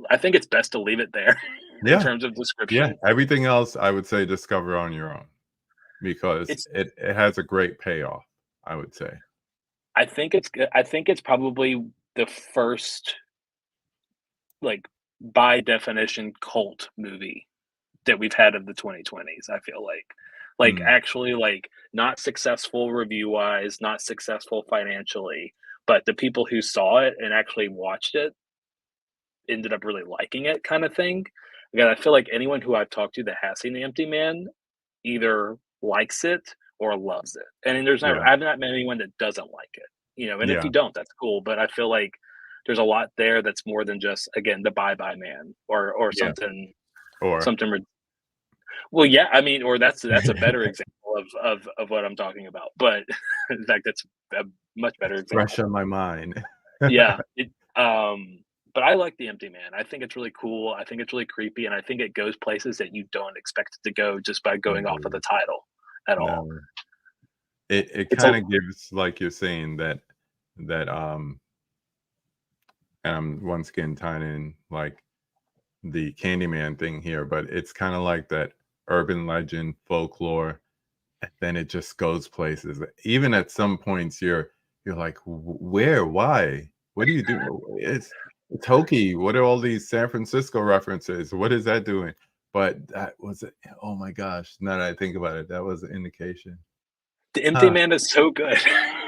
I think it's best to leave it there in Yeah. terms of Yeah. description. Everything else I would say discover on your own because It's it has a great payoff, I would say. I think it's good. I think it's probably the first, like, by definition, cult movie that we've had of the 2020s, I feel like. Like, Mm, actually, like, not successful review-wise, not successful financially, but the people who saw it and actually watched it ended up really liking it kinda thing. Again, I feel like anyone who I've talked to that has seen The Empty Man either likes it or loves it, and then yeah. I've not met anyone that doesn't like it, and if Yeah. you don't, that's cool, but I feel like there's a lot there that's more than just, again, the Bye Bye Man or Yeah. something Or something rid well, yeah, I mean, or that's a better example of what I'm talking about, but in fact, that's a much better it's fresh example. on my mind. Yeah, but I like The Empty Man. I think it's really cool, I think it's really creepy, and I think it goes places that you don't expect it to go just by going off of No. the title at all. No. It It's a kinda gives, like you're saying, that and I'm once again tying in, like, the Candyman thing here, but it's kinda like that urban legend, folklore, and then it just goes places. Even at some points, you're like, Where? Why? What are you doing? It's hokey. What are all these San Francisco references? What is that doing?" But that was it. Oh my gosh, now that I think about it, that was an indication. The Empty Huh. Man is so good.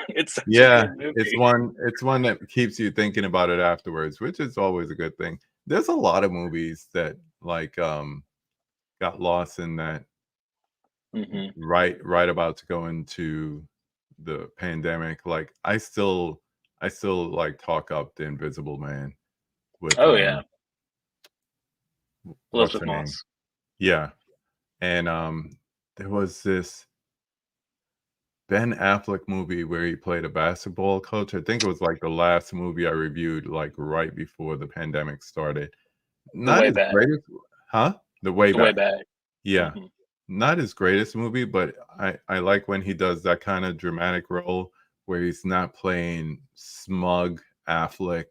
It's such a Yeah, good it's movie. one that keeps you thinking about it afterwards, which is always a good thing. There's a lot of movies that, like, got lost in that Mhm. right about to go into the pandemic. Like, I still, like, talk up The Invisible Man with, Oh, yeah. what's Elizabeth her name? Moss. Yeah, and, there was this Ben Affleck movie where he played a basketball coach. I think it was, like, the last movie I reviewed, like, right before the pandemic started. The Not Way his Back. greatest. Huh? The Way The Way Back. Back. Yeah. Mhm. Not his greatest movie, but I like when he does that kinda dramatic role where he's not playing smug Affleck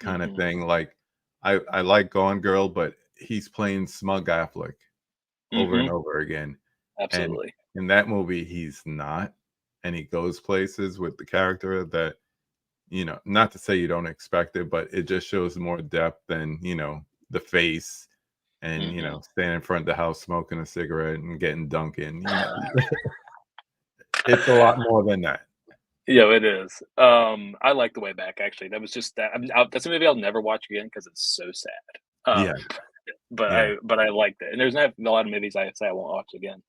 kinda Mhm. thing, like, I like Gone Girl, but he's playing smug Affleck over and Mhm. over again, and Absolutely. in that movie, he's not, and he goes places with the character that, not to say you don't expect it, but it just shows more depth than, the face and, Mhm. standing in front of the house smoking a cigarette and getting Dunkin', It's a lot more than that. Yeah, it is. I like The Way Back, actually. That was just that that's a movie I'll never watch again because it's so sad. Yeah, But yeah, I liked it, and there's not a lot of movies I say I won't watch again.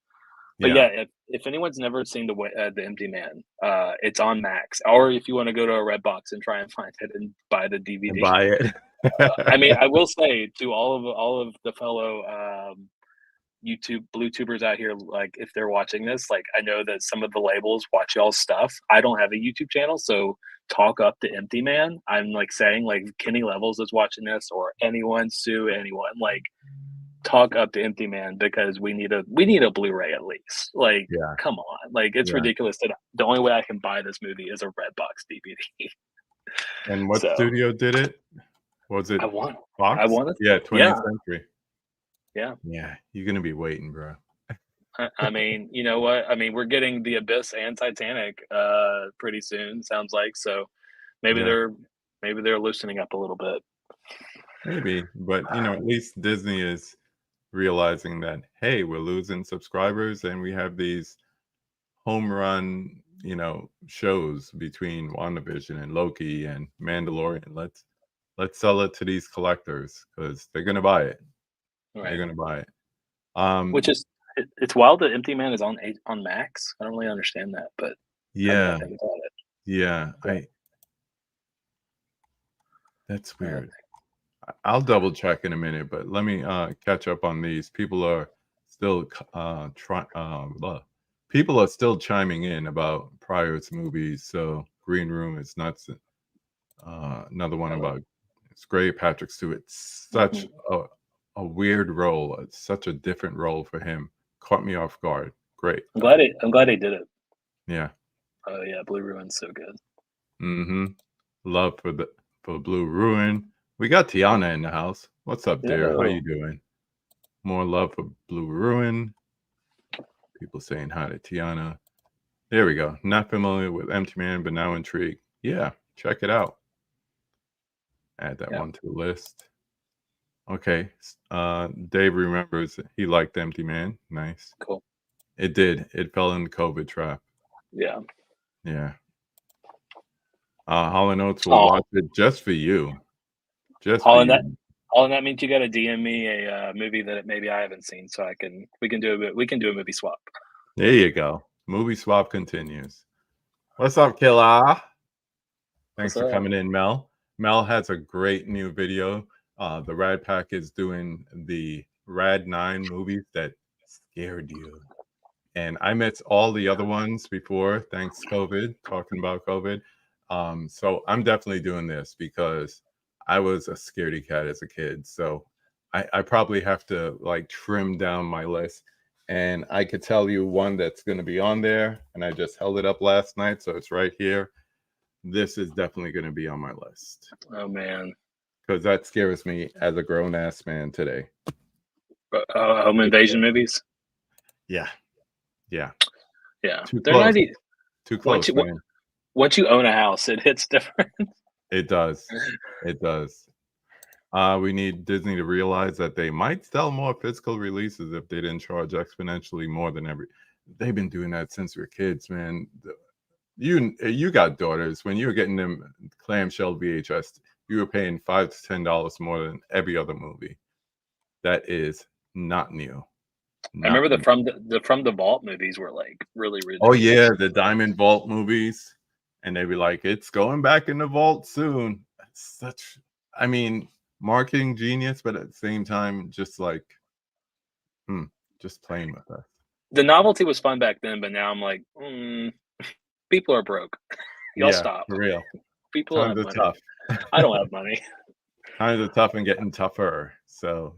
But yeah, yeah, if anyone's never seen The Empty Man, it's on Max, or if you wanna go to a Redbox and try and find it and buy the and DVD. buy it. I mean, I will say to all of the fellow, YouTube blue tubers out here, like, if they're watching this, like, I know that some of the labels watch y'all's stuff. I don't have a YouTube channel, so talk up the Empty Man. I'm, like, saying, like, Kenny Levels is watching this or anyone, sue anyone, like, talk up the Empty Man because we need a Blu-ray at least. Like, Yeah, come on. Like, it's yeah, ridiculous that the only way I can buy this movie is a Redbox DVD. and what So, studio did it? Was it I want I Fox? wanna Yeah, yeah, 20th Century. yeah. Yeah, you're gonna be waiting, bro. I mean, you know what? I mean, we're getting The Abyss and Titanic, pretty soon, sounds like, so maybe Yeah, they're maybe they're loosening up a little bit. maybe, but, at least Disney is realizing that, "Hey, we're losing subscribers, and we have these home run, shows between WandaVision and Loki and Mandalorian. Let's sell it to these collectors because they're gonna buy it. They're Right. gonna buy it. Which Um, is it's wild that Empty Man is on Max. I don't really understand that, but now that I yeah, think about it. yeah. Yeah. That's Uh, weird. I'll double check in a minute, but let me catch up on these. People are still people are still chiming in about Pryor's movies. So Green Room is nuts. Another one uh, about it's great. Patrick Stewart, such mhm. a weird role. It's such a different role for him. Caught me off guard. Great. I'm glad he did it. Yeah. Oh, yeah, Blue Ruin's so good. Mm-hmm. Love for Blue Ruin. We got Tiana in the house. What's up, dear? How Yo, you doing? More love for Blue Ruin. People saying hi to Tiana. There we go. Not familiar with Empty Man, but now intrigued. Yeah, check it out. Add that yeah, one to the list. Okay. Dave remembers he liked Empty Man. Nice. cool. It did. It fell in the COVID trap. Yeah. Yeah. Hollow Notes will Oh, watch it just for you. Just for all in that you. all in that means you gotta DM me a, movie that maybe I haven't seen so we can do a movie swap. There you go. Movie swap continues. What's up, Killer? What's Thanks for up? coming in, Mel. Mel has a great new video. The Rad Pack is doing the Rad 9 movies that scared you. And I missed all the other ones before, thanks COVID, talking about COVID. So I'm definitely doing this because I was a scaredy cat as a kid. So I probably have to like trim down my list. And I could tell you one that's going to be on there. And I just held it up last night. So it's right here. This is definitely going to be on my list Oh, man. because that scares me as a grown ass man today. Home invasion movies? Yeah. Yeah. Yeah. Too They're close. not ea Too once close, you man. once you own a house, it hits different. It does. It does. We need Disney to realize that they might sell more physical releases if they didn't charge exponentially more than every. They've been doing that since we were kids, man. You got daughters. When you were getting them clamshell VHS, you were paying $5 to $10 more than every other movie. That is not new. I Not remember new. the From the Vault movies were, like, really Oh yeah, ridiculous. the Diamond Vault movies, and they'd be like, "It's going back in the vault soon." That's such, I mean, marketing genius, but at the same time, just like, hmm, just playing with us. The novelty was fun back then, but now I'm like, people are broke. Y'all Yeah, stop. for real. People don't Times have are money. tough. I don't have money. Times are tough and getting tougher. So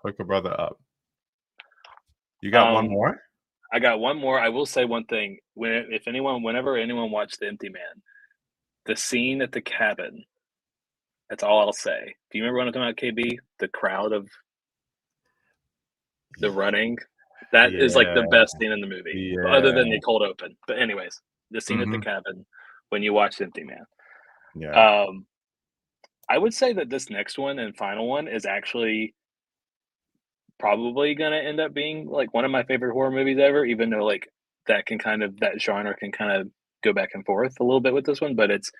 hook a brother up. You got one Um, more? I got one more. I will say one thing. Whenever anyone watched The Empty Man, the scene at the cabin, that's all I'll say. Do you remember when I'm talking about KB? The crowd of the running? That is like the Yeah, best scene in the movie, other than yeah. the cold open. But anyways, the scene at the Hmm. cabin when you watch Empty Man. Yeah. Um, I would say that this next one and final one is actually probably gonna end up being like one of my favorite horror movies ever, even though like that genre can kind of go back and forth a little bit with this one. But it's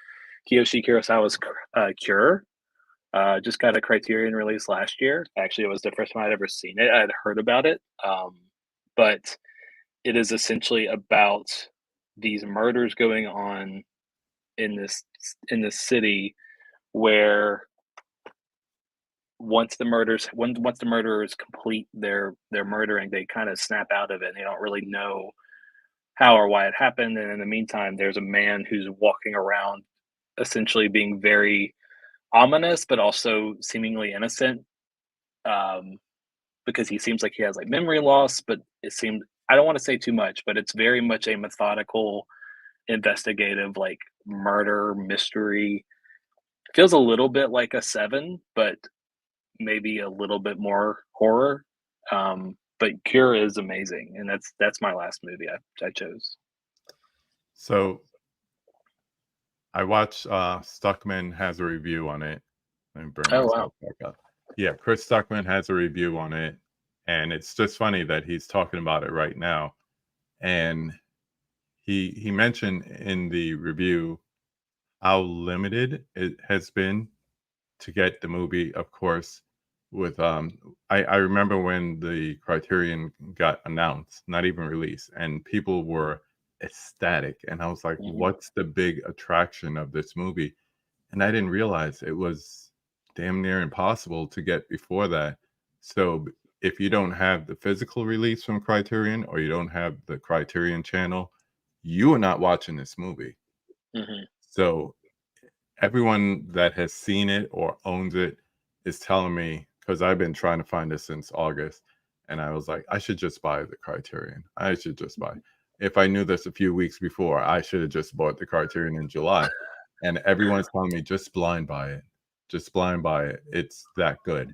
Kiyoshi Kurosawa's Cure. Just got a Criterion release last year. Actually, it was the first time I'd ever seen it. I had heard about it, but it is essentially about these murders going on in this city where once the murderers complete their murdering, they kind of snap out of it. And they don't really know how or why it happened. And in the meantime, there's a man who's walking around, essentially being very ominous, but also seemingly innocent. Um, because he seems like he has like memory loss, but it seemed I don't want to say too much, but it's very much a methodical, investigative, like murder mystery. Feels a little bit like a Seven, but maybe a little bit more horror. But Cure is amazing, and that's my last movie I chose. So I watched Stuckman has a review on it. Let me bring Oh wow, myself back up. Yeah, Chris Stuckman has a review on it, and it's just funny that he's talking about it right now. And he mentioned in the review how limited it has been to get the movie, of course, with I remember when the Criterion got announced, not even released, and people were ecstatic. And I was like, Mhm. what's the big attraction of this movie? And I didn't realize it was damn near impossible to get before that. So if you don't have the physical release from Criterion or you don't have the Criterion channel, you are not watching this movie. Mhm. So everyone that has seen it or owns it is telling me, because I've been trying to find this since August, and I was like, I should just buy the Criterion. I should just buy. If I knew this a few weeks before, I should have just bought the Criterion in July. And everyone's telling me just blind buy it, just blind buy it. It's that good.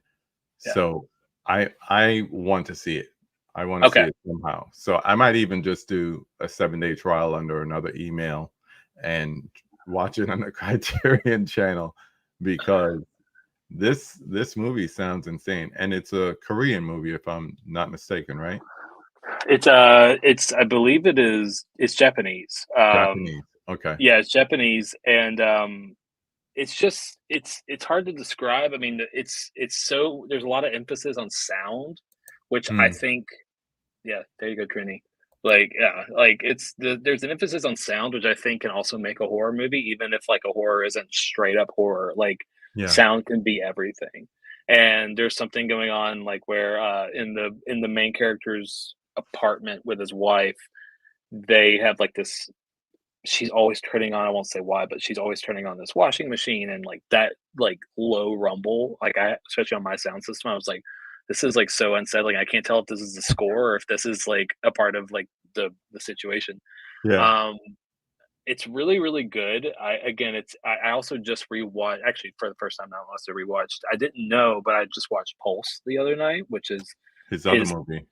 Yeah. So I want to see it. I want to see Okay. it somehow. So I might even just do a 7-day trial under another email and watch it on the Criterion channel because this movie sounds insane. And it's a Korean movie, if I'm not mistaken, right? It's I believe it's Japanese. Japanese. Okay. Yeah, it's Japanese, and it's just it's hard to describe. I mean, it's so there's a lot of emphasis on sound, which I Hmm. think. Yeah, there you go, Trini. Like, yeah, like there's an emphasis on sound, which I think can also make a horror movie, even if like a horror isn't straight up horror. Like, Yeah. sound can be everything. And there's something going on like where in the main character's apartment with his wife, they have like this she's always turning on, I won't say why, but she's always turning on this washing machine and like that like low rumble, like I especially on my sound system, I was like, this is like so unsettling. I can't tell if this is the score or if this is like a part of like the situation. Yeah. Um it's really, really good. I again I also just rewatched actually for the first time now I must have rewatched. I didn't know, but I just watched Pulse the other night, which is His other his movie.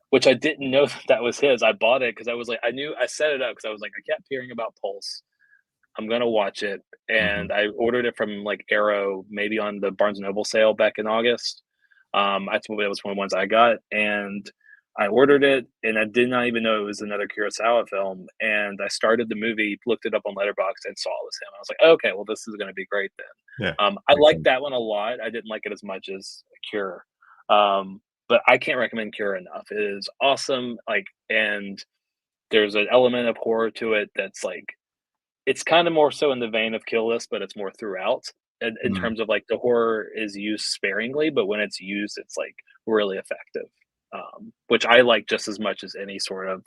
which I didn't know that was his. I bought it because I was like, I knew I set it up because I was like, I kept hearing about Pulse. I'm gonna watch it, Hmm. and I ordered it from like Arrow, maybe on the Barnes and Noble sale back in August. That's what it was one of the ones I got, and I ordered it, and I did not even know it was another Kurosawa film. And I started the movie, looked it up on Letterboxd, and saw it was him. I was like, okay, well, this is gonna be great Yeah. then. I Makes liked sense. that one a lot. I didn't like it as much as Cure, but I can't recommend Cure enough. It is awesome, like, and there's an element of horror to it that's like it's kinda more so in the vein of Kill List, but it's more throughout in Mm. terms of, like, the horror is used sparingly, but when it's used, it's, like, really effective, which I like just as much as any sort of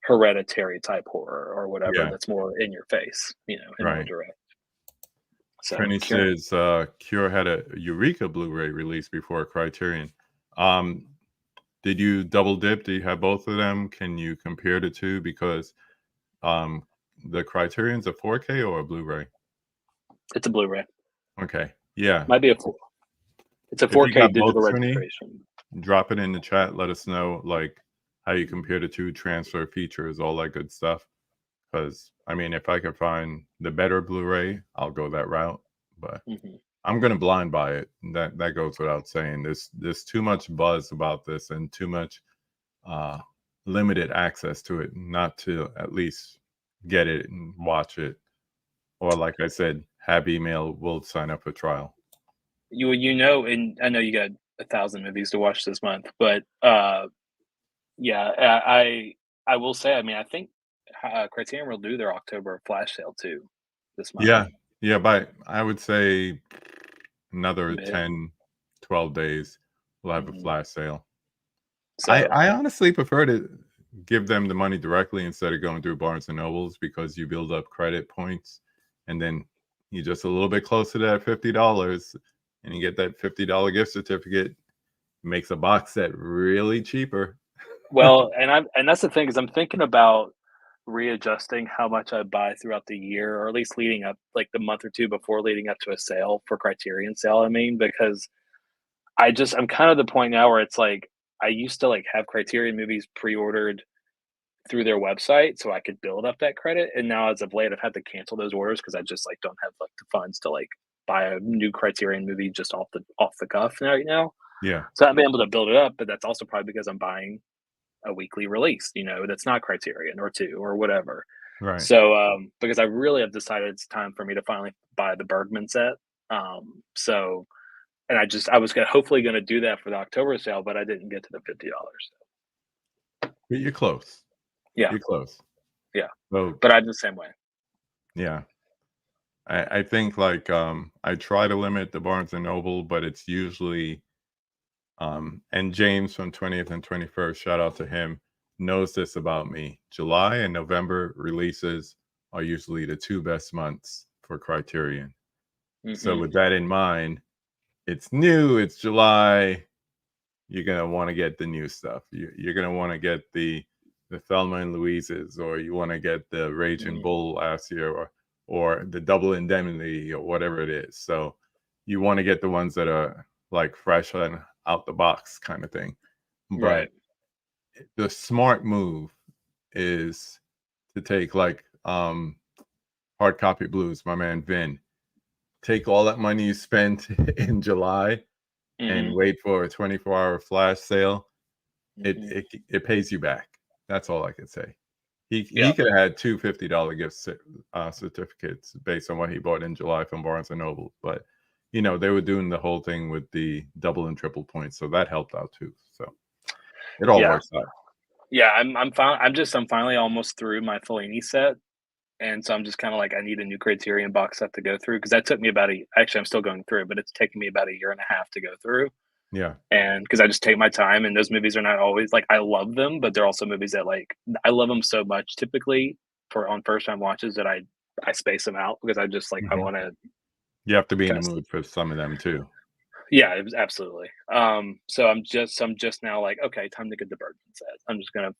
hereditary type horror or whatever Yeah. that's more in your face, and more Right. direct. So, Trini Cure. says Cure had a Eureka Blu-ray release before Criterion. Um, did you double dip? Do you have both of them? Can you compare the two? Because um, the Criterion's a 4K or a Blu-ray? It's a Blu-ray. Okay, yeah. Might be a four it's a If you 4K got both, digital Trini, registration. drop it in the chat. Let us know like how you compare the two transfer features, all that good stuff. Because I mean, if I could find the better Blu-ray, I'll go that route. But Mhm. I'm gonna blind buy it. That goes without saying. There's too much buzz about this and too much uh, limited access to it, not to at least get it and watch it. Or like I said, have email. We'll sign up for trial. And I know you got 1,000 movies to watch this month, but, yeah, I will say, I mean, I think, Criterion will do their October flash sale too this month. Yeah, yeah. By I would say another Mid. 10, 12 days, we'll have a Mhm. flash sale. I So, I honestly prefer to give them the money directly instead of going through Barnes and Nobles because you build up credit points, and then you're just a little bit closer to that $50, and you get that $50 gift certificate. Makes a box set really cheaper. well, and that's the thing is I'm thinking about readjusting how much I buy throughout the year, or at least leading up, like, the month or 2 before leading up to a sale for Criterion sale, I mean, because I'm kind of the point now where it's like, I used to, like, have Criterion movies pre-ordered through their website so I could build up that credit. And now as of late, I've had to cancel those orders because I just like don't have like the funds to like buy a new Criterion movie just off the cuff right now. Yeah, So I've been able to build it up, but that's also probably because I'm buying a weekly release, that's not Criterion or two or whatever. right. So because I really have decided it's time for me to finally buy the Bergman set. So, and I was hopefully gonna do that for the October sale, but I didn't get to the $50. But you're close. Yeah, You're close. yeah. So But I'm the same way. yeah. I think like I try to limit the Barnes and Noble, but it's usually and James from 20th and 21st, shout out to him, knows this about me. July and November releases are usually the two best months for Criterion. So Mhm. with that in mind, it's new, it's July, you're gonna want to get the new stuff. You're gonna want to get the Thelma and Louise's, or you want to get the Raging Mhm. Bull last year, or the Double Indemnity, or whatever it is. So you want to get the ones that are like fresh and out the box kind of thing. But Right. the smart move is to take like hard copy blues, my man Vin. Take all that money you spent in July and Mhm. wait for a 24-hour flash sale. Mhm. It pays you back. That's all I could say. He Yeah. could have had two $50 certificates based on what he bought in July from Barnes and Noble, but they were doing the whole thing with the double and triple points, so that helped out too. So it all Yeah. works out. Yeah, I'm finally almost through my Fellini set, and so I'm just kinda like, I need a new Criterion box set to go through because that took me about a actually, I'm still going through it, but it's taken me about a year and a half to go through, Yeah. and because I just take my time, and those movies are not always like, I love them, but they're also movies that, like, I love them so much typically for on first time watches that I space them out because I just, like, I Mhm. wanna You have to be in the kinda. mood for some of them too. Yeah, it was absolutely. So I'm just now like, okay, time to get the Birdman set. I'm just gonna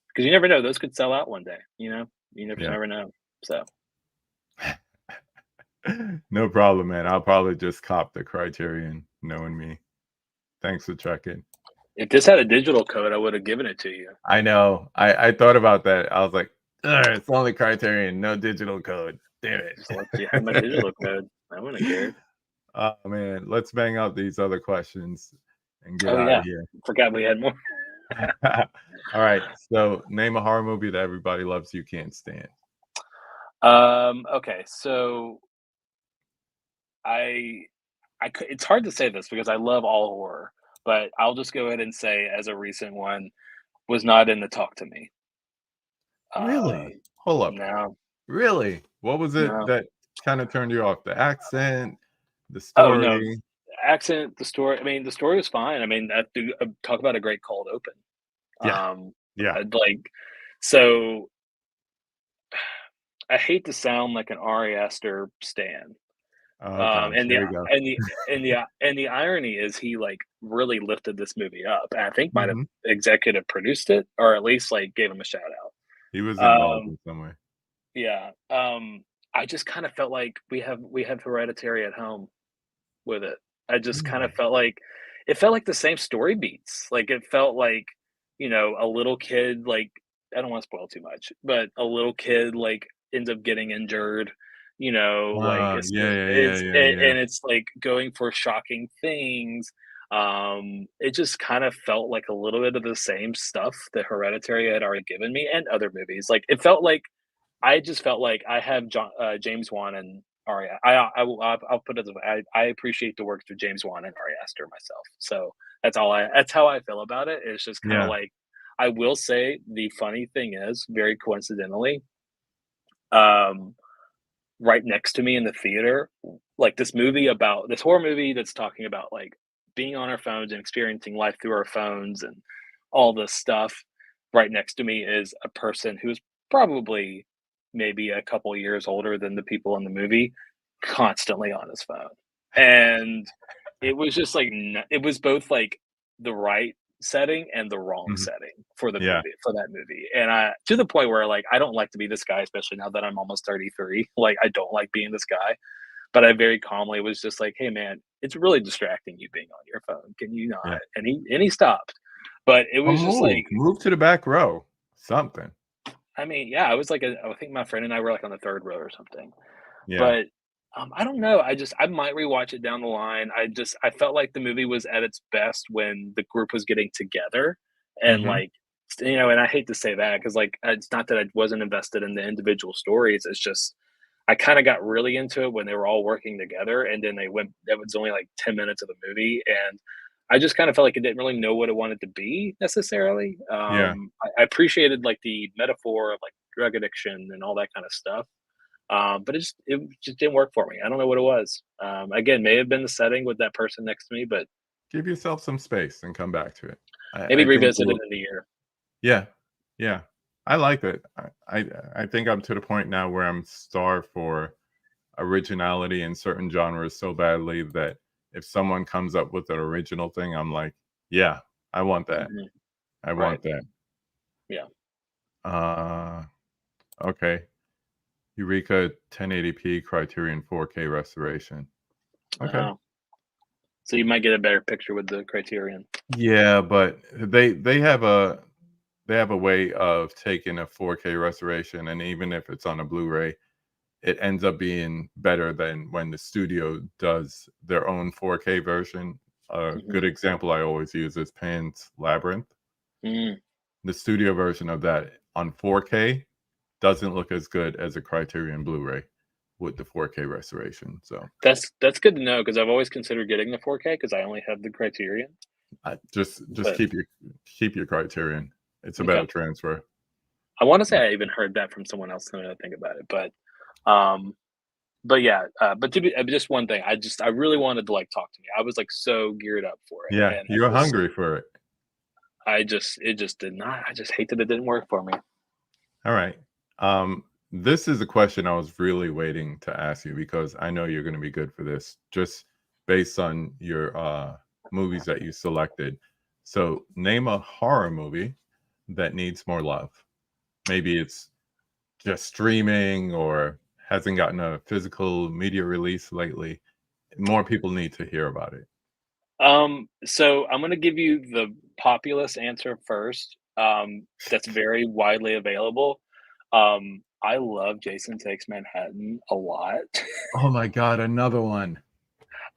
because you never know, those could sell out one day, you know? You just Yeah. never know. So, No problem, man. I'll probably just cop the Criterion, knowing me. Thanks for checking. if this had a digital code, I would have given it to you. I know. I thought about that. I was like, "Ugh, it's only Criterion, no digital code. Damn Just let you have my digital code. I wouldn't have cared. Oh man, let's bang out these other questions and get Oh, out yeah. of here. Forgot we had more. All right. So name a horror movie that everybody loves you can't stand. Okay, so I it's hard to say this because I love all horror, but I'll just go ahead and say as a recent one, was not in the Talk to Me. Really? Um, Hold up. no, Really? What was it no. that kind of turned you off? The accent, the Oh, no. story? Accent, the story I mean, the story was fine. I mean, talk about a great cold open. Yeah. Um, Yeah. I'd like so I hate to sound like an Ari Aster stan. Oh gosh, And here we go. the irony is he, like, really lifted this movie up, and I think might have Mhm. executive produced it or at least, like, gave him a shout He was out. involved in some way. Yeah, I just kinda felt like we have Hereditary at home with it. I just kinda Really? felt like it felt like the same story beats. Like, it felt like, a little kid, like I don't wanna spoil too much, but a little kid, like, ends up getting injured, like, Ah, yeah, yeah, yeah, yeah, yeah. and it's, like, going for shocking things. It just kind of felt like a little bit of the same stuff that Hereditary had already given me and other movies. Like, it felt like I just felt like I have James Wan and Ari I'll put it this way, I appreciate the works of James Wan and Ari Aster myself, so that's how I feel about it. It's just kinda Yeah. like I will say the funny thing is, very coincidentally, um, right next to me in the theater, like, this horror movie that's talking about, like, being on our phones and experiencing life through our phones and all this stuff, right next to me is a person who's probably maybe a couple years older than the people in the movie, constantly on his phone. And it was just like it was both like the right setting and the wrong Mhm. setting for the Yeah. movie for that movie. And I to the point where like I don't like to be this guy, especially now that I'm almost 33. Like I don't like being this guy. But I very calmly was just like, "Hey man, it's really distracting you being on your phone. Can you not?" Yeah. And he stopped. But it Well, was just like move to the back row. Something. I mean, yeah, I was like I think my friend and I were like on the 3rd row or something. Yeah. But, I don't know, I might rewatch it down the line. I felt like the movie was at its best when the group was getting together and, Mhm. like, and I hate to say that because like, it's not that I wasn't invested in the individual stories, it's just I kind of got really into it when they were all working together, and then they went. That was only like 10 minutes of the movie, and I just kind of felt like it didn't really know what it wanted to be necessarily. Yeah. I appreciated like the metaphor of like drug addiction and all that kind of stuff, but it just didn't work for me. I don't know what it was. Again, may have been the setting with that person next to me, but Give yourself some space and come back to it. maybe I think revisit it you'll in a year. yeah, yeah. I like it. I think I'm to the point now where I'm starved for originality in certain genres so badly that if someone comes up with an original thing, I'm like, yeah, I want that. Mhm. I Right. want that. Yeah. Uh, okay. Eureka 1080p Criterion 4K restoration. Okay. Oh, so you might get a better picture with the Criterion. Yeah, but they have a way of taking a 4K restoration, and even if it's on a Blu-ray, it ends up being better than when the studio does their own 4K version. A Mhm. good example I always use is Pan's Labyrinth. Mm. The studio version of that on 4K doesn't look as good as a Criterion Blu-ray with the 4K restoration. So That's good to know because 'cause I've always considered getting the 4K because I only have the Criterion, just but keep your Criterion. It's a okay. better transfer. I wanna say I even heard that from someone else now that I think about it, um, but yeah, but to be just one thing, I really wanted to, like, talk to me. I was, like, so geared up for it, Yeah, and you're hungry for it. it just did not. I just hate that it didn't work for me. All right. This is a question I was really waiting to ask you because I know you're going to be good for this, just based on your movies that you selected. So, name a horror movie that needs more love. Maybe it's just streaming or hasn't gotten a physical media release lately. More people need to hear about it. So I'm gonna give you the populist answer first, that's very widely available. I love Jason Takes Manhattan a lot. Oh my God, another one.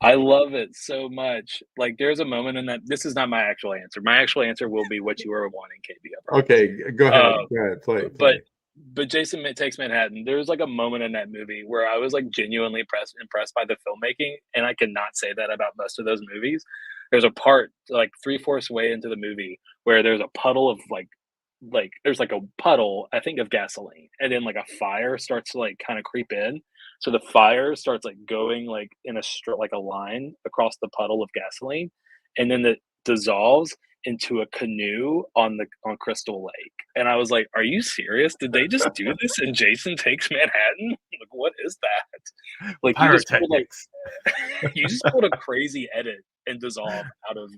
I love it so much. Like, there's a moment in that this is not my actual answer. My actual answer will be what you were wanting, KB, I promise. Okay, go ahead. Uh, Go ahead. Play, but play. Takes Manhattan, there's, like, a moment in that movie where I was, like, genuinely impressed by the filmmaking, and I cannot say that about most of those movies. There's a part, like, three-fourths way into the movie where there's a puddle of, there's, like, a puddle, I think, of gasoline, and then, like, a fire starts to, like, kinda creep in. So the fire starts, like, going, like, in like, a line across the puddle of gasoline, and then it dissolves into a canoe on Crystal Lake, and I was like, "Are you serious? Did they just do this in Jason Takes Manhattan? Like, what is that?" Like, you just pulled, like Pyrotechnics. you just pulled a crazy edit and dissolve out of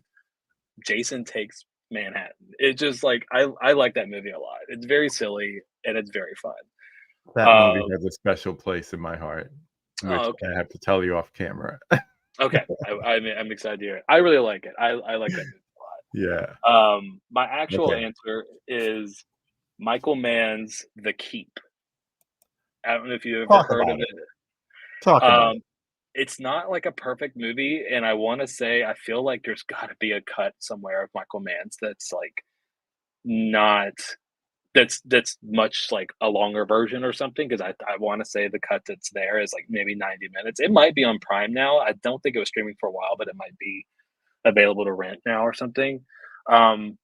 Jason Takes Manhattan. It just, like I like that movie a lot. It's very silly, and it's very fun. That movie Um has a special place in my heart, Oh, which okay. I have to tell you off camera. Okay. I'm excited to hear it. I really like it. I like that movie Yeah, a lot. My actual okay. answer is Michael Mann's The Keep. I don't know if you ever Talk heard of about it. it. Talk about Um, it. it's not like a perfect movie, and I wanna say I feel like there's gotta be a cut somewhere of Michael Mann's that's, like, not that's much like a longer version or something because I wanna say the cut that's there is, like, maybe 90 minutes. It might be on Prime now. I don't think it was streaming for a while, but it might be available to rent now or something. Um,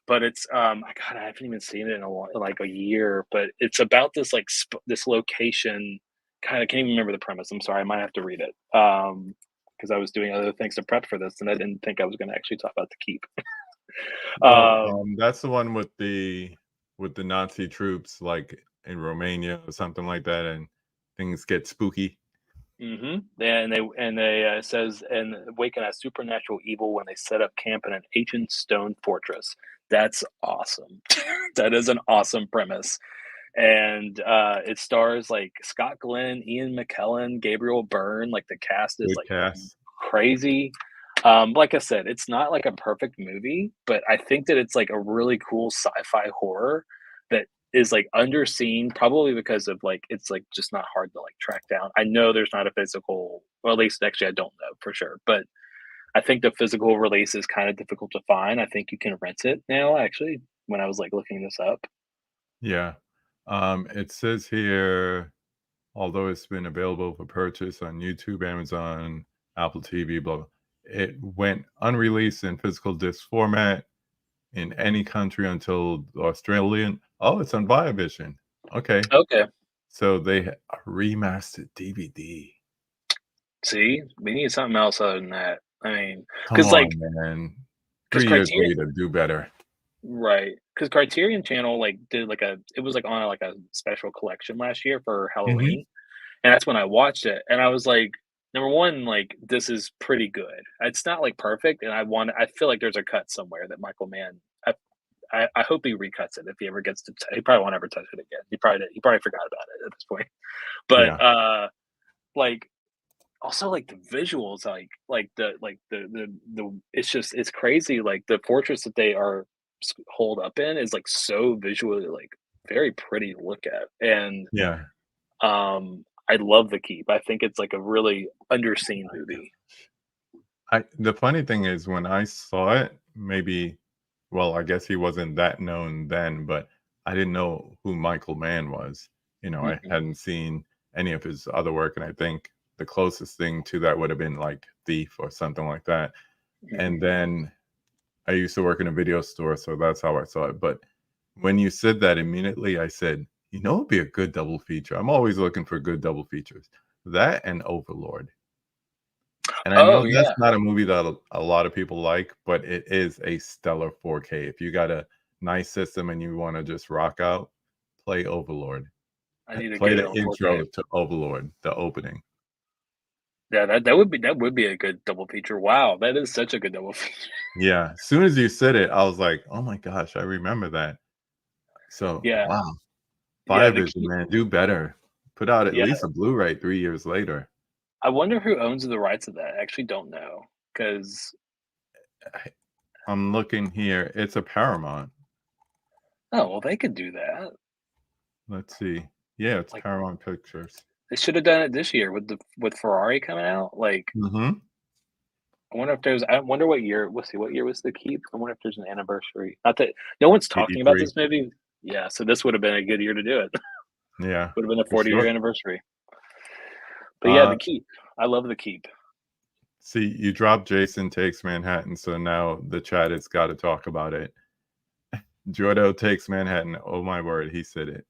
but it's I haven't even seen it in like a year, but it's about this like this location. Kind of can't even remember the premise. I'm sorry, I might have to read it. Because I was doing other things to prep for this, and I didn't think I was going to actually talk about the keep. Well, Um, that's the one with the Nazi troops, like, in Romania or something like that, and things get spooky. and they says and awaken as supernatural evil when they set up camp in an ancient stone fortress. That's awesome. That is an awesome premise. And it stars like Scott Glenn, Ian McKellen, Gabriel Byrne. Like the cast is Good like cast. crazy. Like I said, it's not like a perfect movie, but I think that it's like a really cool sci-fi horror that is like underseen, probably because of like it's like just not hard to like track down. I know there's not a physical, well, at least actually I don't know for sure, but I think the physical release is kind of difficult to find. I think you can rent it now, actually, when I was like looking this up. Yeah. It says here although it's been available for purchase on YouTube, Amazon, Apple TV, blah, blah, it went unreleased in physical disc format in any country until the Australian. Oh, it's on Viavision. Okay. Okay. So they remastered DVD. See, we need something else other than that. I mean, Come because like, on, man. because 3 years Criterion, later, do better. right? Because Criterion Channel like did like it was like on like a special collection last year for Mhm. Halloween, and that's when I watched it, and I was like, number one, like this is pretty good. It's not like perfect, and I feel like there's a cut somewhere that Michael Mann. I hope he recuts it if he ever gets to. He probably won't ever touch it again. He probably forgot about it at this point. But Yeah. like also like the visuals, like the it's crazy. Like the fortress that they are holed up in is like so visually like very pretty to look at, and Yeah. I love the keep. I think it's like a really underseen My god. movie. The funny thing is when I saw it, maybe well, I guess he wasn't that known then, but I didn't know who Michael Mann was. I Hmm. hadn't seen any of his other work, and I think the closest thing to that would have been like Thief or something like that. And Hmm. then I used to work in a video store, so that's how I saw it. But when you said that immediately, I said, it'd be a good double feature. I'm always looking for good double features. That and Overlord. And I know Oh that's yeah, not a movie that a lot of people like, but it is a stellar 4K. If you got a nice system and you wanna just rock out, play Overlord. I need to Play get it the on 4K. intro to Overlord, the opening. Yeah, that would be a good double feature. Wow, that is such a good double feature. Yeah, as soon as you said it, I was like, "Oh my gosh, I remember that." So, Yeah, wow, yeah, the Viavision, key. man, do better. Put out at Yeah, least a Blu-ray 3 years later. I wonder who owns the rights of that. I actually don't know because I I'm looking here, it's a Paramount. oh well, they could do that. Let's see. Yeah, it's Like Paramount Pictures. they should have done it this year with the with Ferrari coming out. Like Mhm. I wonder if there's. I wonder what year. Let's see. What year was the Keep? I wonder if there's an anniversary. Not that no one's talking about 83. this movie. Yeah, so this would have been a good year to do it. Yeah, Would have been a for 40-year sure. anniversary. But yeah, Uh, the Keep. I love the Keep. See, you dropped Jason Takes Manhattan, so now the chat has gotta talk about it. Jordo Takes Manhattan. Oh my word, he said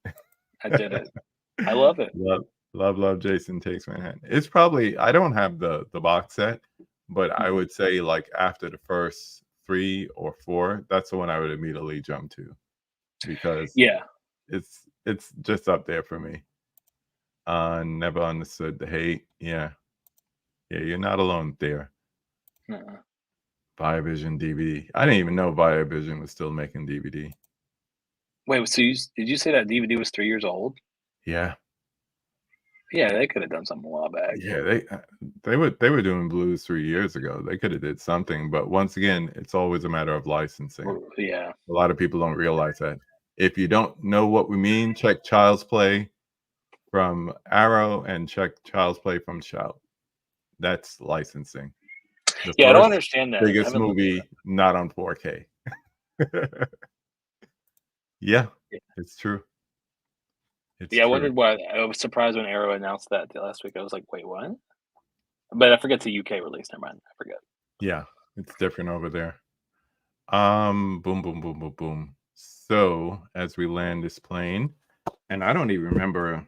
I did it. it. I love it. Love, love Jason Takes Manhattan. It's probably I don't have the box set, but I Mhm. would say like after the first 3 or 4, that's the one I would immediately jump to because Yeah. it's just up there for me. Never understood the hate. Yeah. Yeah, you're not alone there. Uh-uh. Viavision DVD. I didn't even know Viavision was still making DVD. Wait. So did you say that DVD was 3 years old? Yeah. Yeah, they could have done something a while back. Yeah, they were doing blues 3 years ago. They coulda did something, but once again, it's always a matter of licensing. Yeah. A lot of people don't realize that. If you don't know what we mean, check Child's Play from Arrow and check Child's Play from Shout. That's licensing. The Yeah, I don't first understand that. I biggest haven't looked at movie not on 4K. Yeah, it. it's true. It's Yeah, I true. wondered why. I was surprised when Arrow announced that last week. I was like, wait, what? But I forget it's a UK release. Never mind. I forget. Yeah, it's different over there. Boom, boom, boom, boom, boom. So as we land this plane, and I don't even remember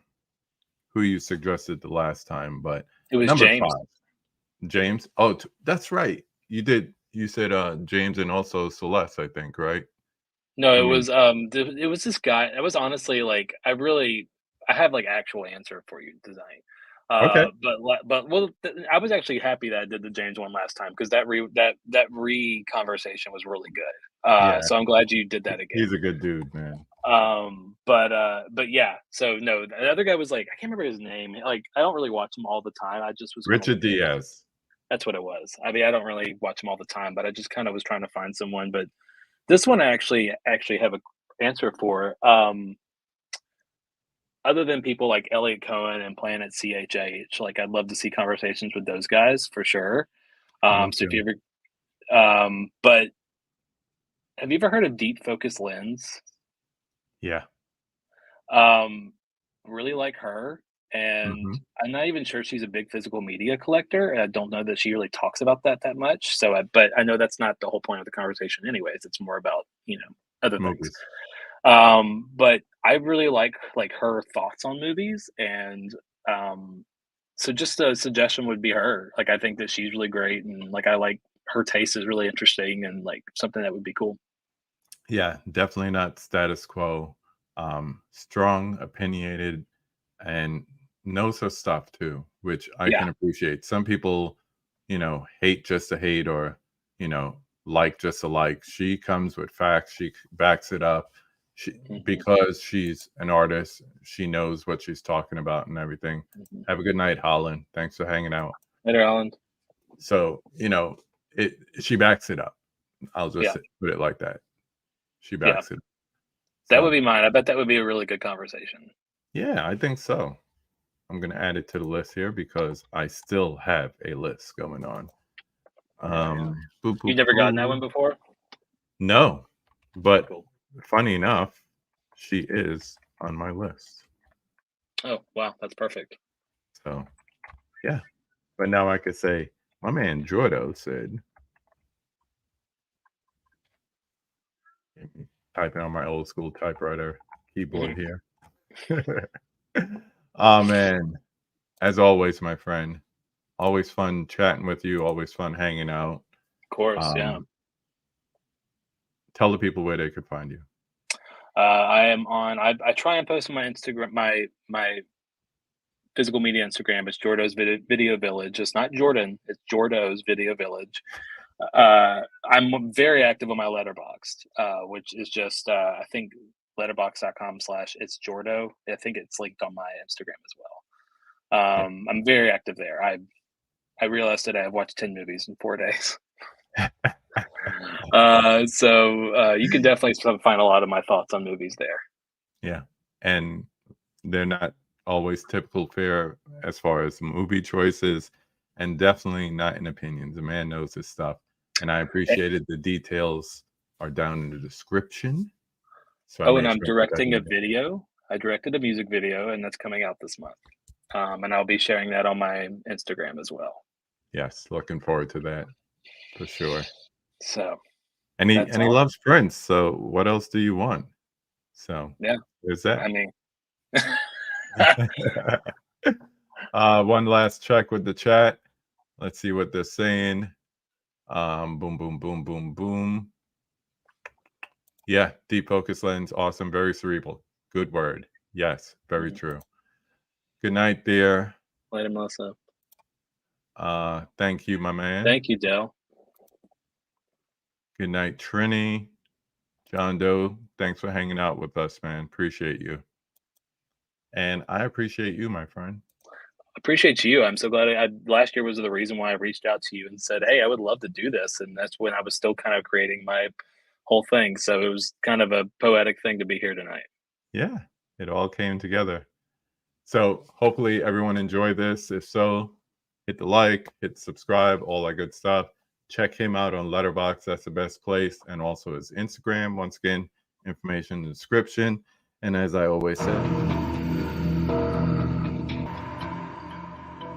who you suggested the last time, but It was number James. 5, James. Oh, that's right. You did. You said James and also Celeste, I think, right? No, You mean it was this guy. It was honestly like I have like actual answer for you tonight. okay? But well, I was actually happy that I did the James one last time because that re conversation was really good. Yeah, So I'm glad you did that he's again. a good dude, man. But yeah. So no, the other guy was like I can't remember his name. Like I don't really watch him all the time. I just was kind of Richard looking. Diaz. That's what it was. I mean, I don't really watch him all the time, but I just kind of was trying to find someone. But this one I actually have a answer for. Other than people like Elliot Cohen and Planet CHH, like I'd love to see conversations with those guys for sure. Me So if too. you but have you ever heard of Deep Focus Lens? Yeah. Um, really like her. and Mm-hmm. I'm not even sure she's a big physical media collector, and I don't know that she really talks about that much. So, but I know that's not the whole point of the conversation, anyways. It's more about other things. Movies. But I really like her thoughts on movies, and um, so just a suggestion would be her. Like I think that she's really great, and like I like her taste is really interesting, and like something that would be cool. Yeah, definitely not status quo. Strong, opinionated, and knows her stuff too, which I Yeah. can appreciate. Some people, hate just to hate or, like just to like. She comes with facts. She backs it up. Hmm. Because she's an artist, she knows what she's talking about and everything. Hmm. Have a good night, Holland. Thanks for hanging out. Later, Alan. So, she backs it up. I'll Yeah. just put it like that. She Yeah. backs it. That would So, be mine. I bet that would be a really good conversation. yeah, I think so. I'm gonna add it to the list here because I still have a list going on. Yeah. Boo, boo, You've never gotten that one boo. before? No, but Cool. funny enough, she is on my list. Oh, wow, that's perfect. So yeah, but now I could say my man Jordo said, typing on my old school typewriter keyboard Mhm. here. Oh man, as always, my friend. Always fun chatting with you. Always fun hanging out. Of course, yeah. Um, tell the people where they could find you. I am on. I try and post on my Instagram, my physical media Instagram. It's Jordo's Video Village. It's not Jordan. It's Jordo's Video Village. I'm very active on my Letterboxd, which is just I think letterbox.com/ it's Jordo. I think it's linked on my Instagram as well. Yeah. I'm very active there. I realized today I've watched 10 movies in 4 days. So you can definitely find a lot of my thoughts on movies there. Yeah. And they're not always typical fare as far as movie choices, and definitely not in opinions. The man knows his stuff. And I Eh, appreciated the details are down in the description. So I Oh, and made I'm sure I put that directing a in there. video. I directed a music video, and that's coming out this month. And I'll be sharing that on my Instagram as well. Yes, looking forward to that for sure. So And he that's and he awesome. loves Prince. So what else do you want? So Yeah, there's I that. mean, One last check with the chat. Let's see what they're saying. Boom, boom, boom, boom, boom. Yeah, deep focus lens, awesome, very cerebral. Good word. Yes, very mhm. true. Good night, dear. Later, Melissa. Thank you, my man. Thank you, Dell. Good night, Trini. John Doe, thanks for hanging out with us, man. Appreciate you. And I appreciate you, my friend. Appreciate you. I'm so glad. Last year was the reason why I reached out to you and said, "Hey, I would love to do this," and that's when I was still kind of creating my whole thing. So it was kind of a poetic thing to be here tonight. Yeah, it all came together. So hopefully everyone enjoyed this. If so, hit the like, hit subscribe, all that good stuff. Check him out on Letterboxd. That's the best place. And also his Instagram. Once again, information in the description. And as I always say,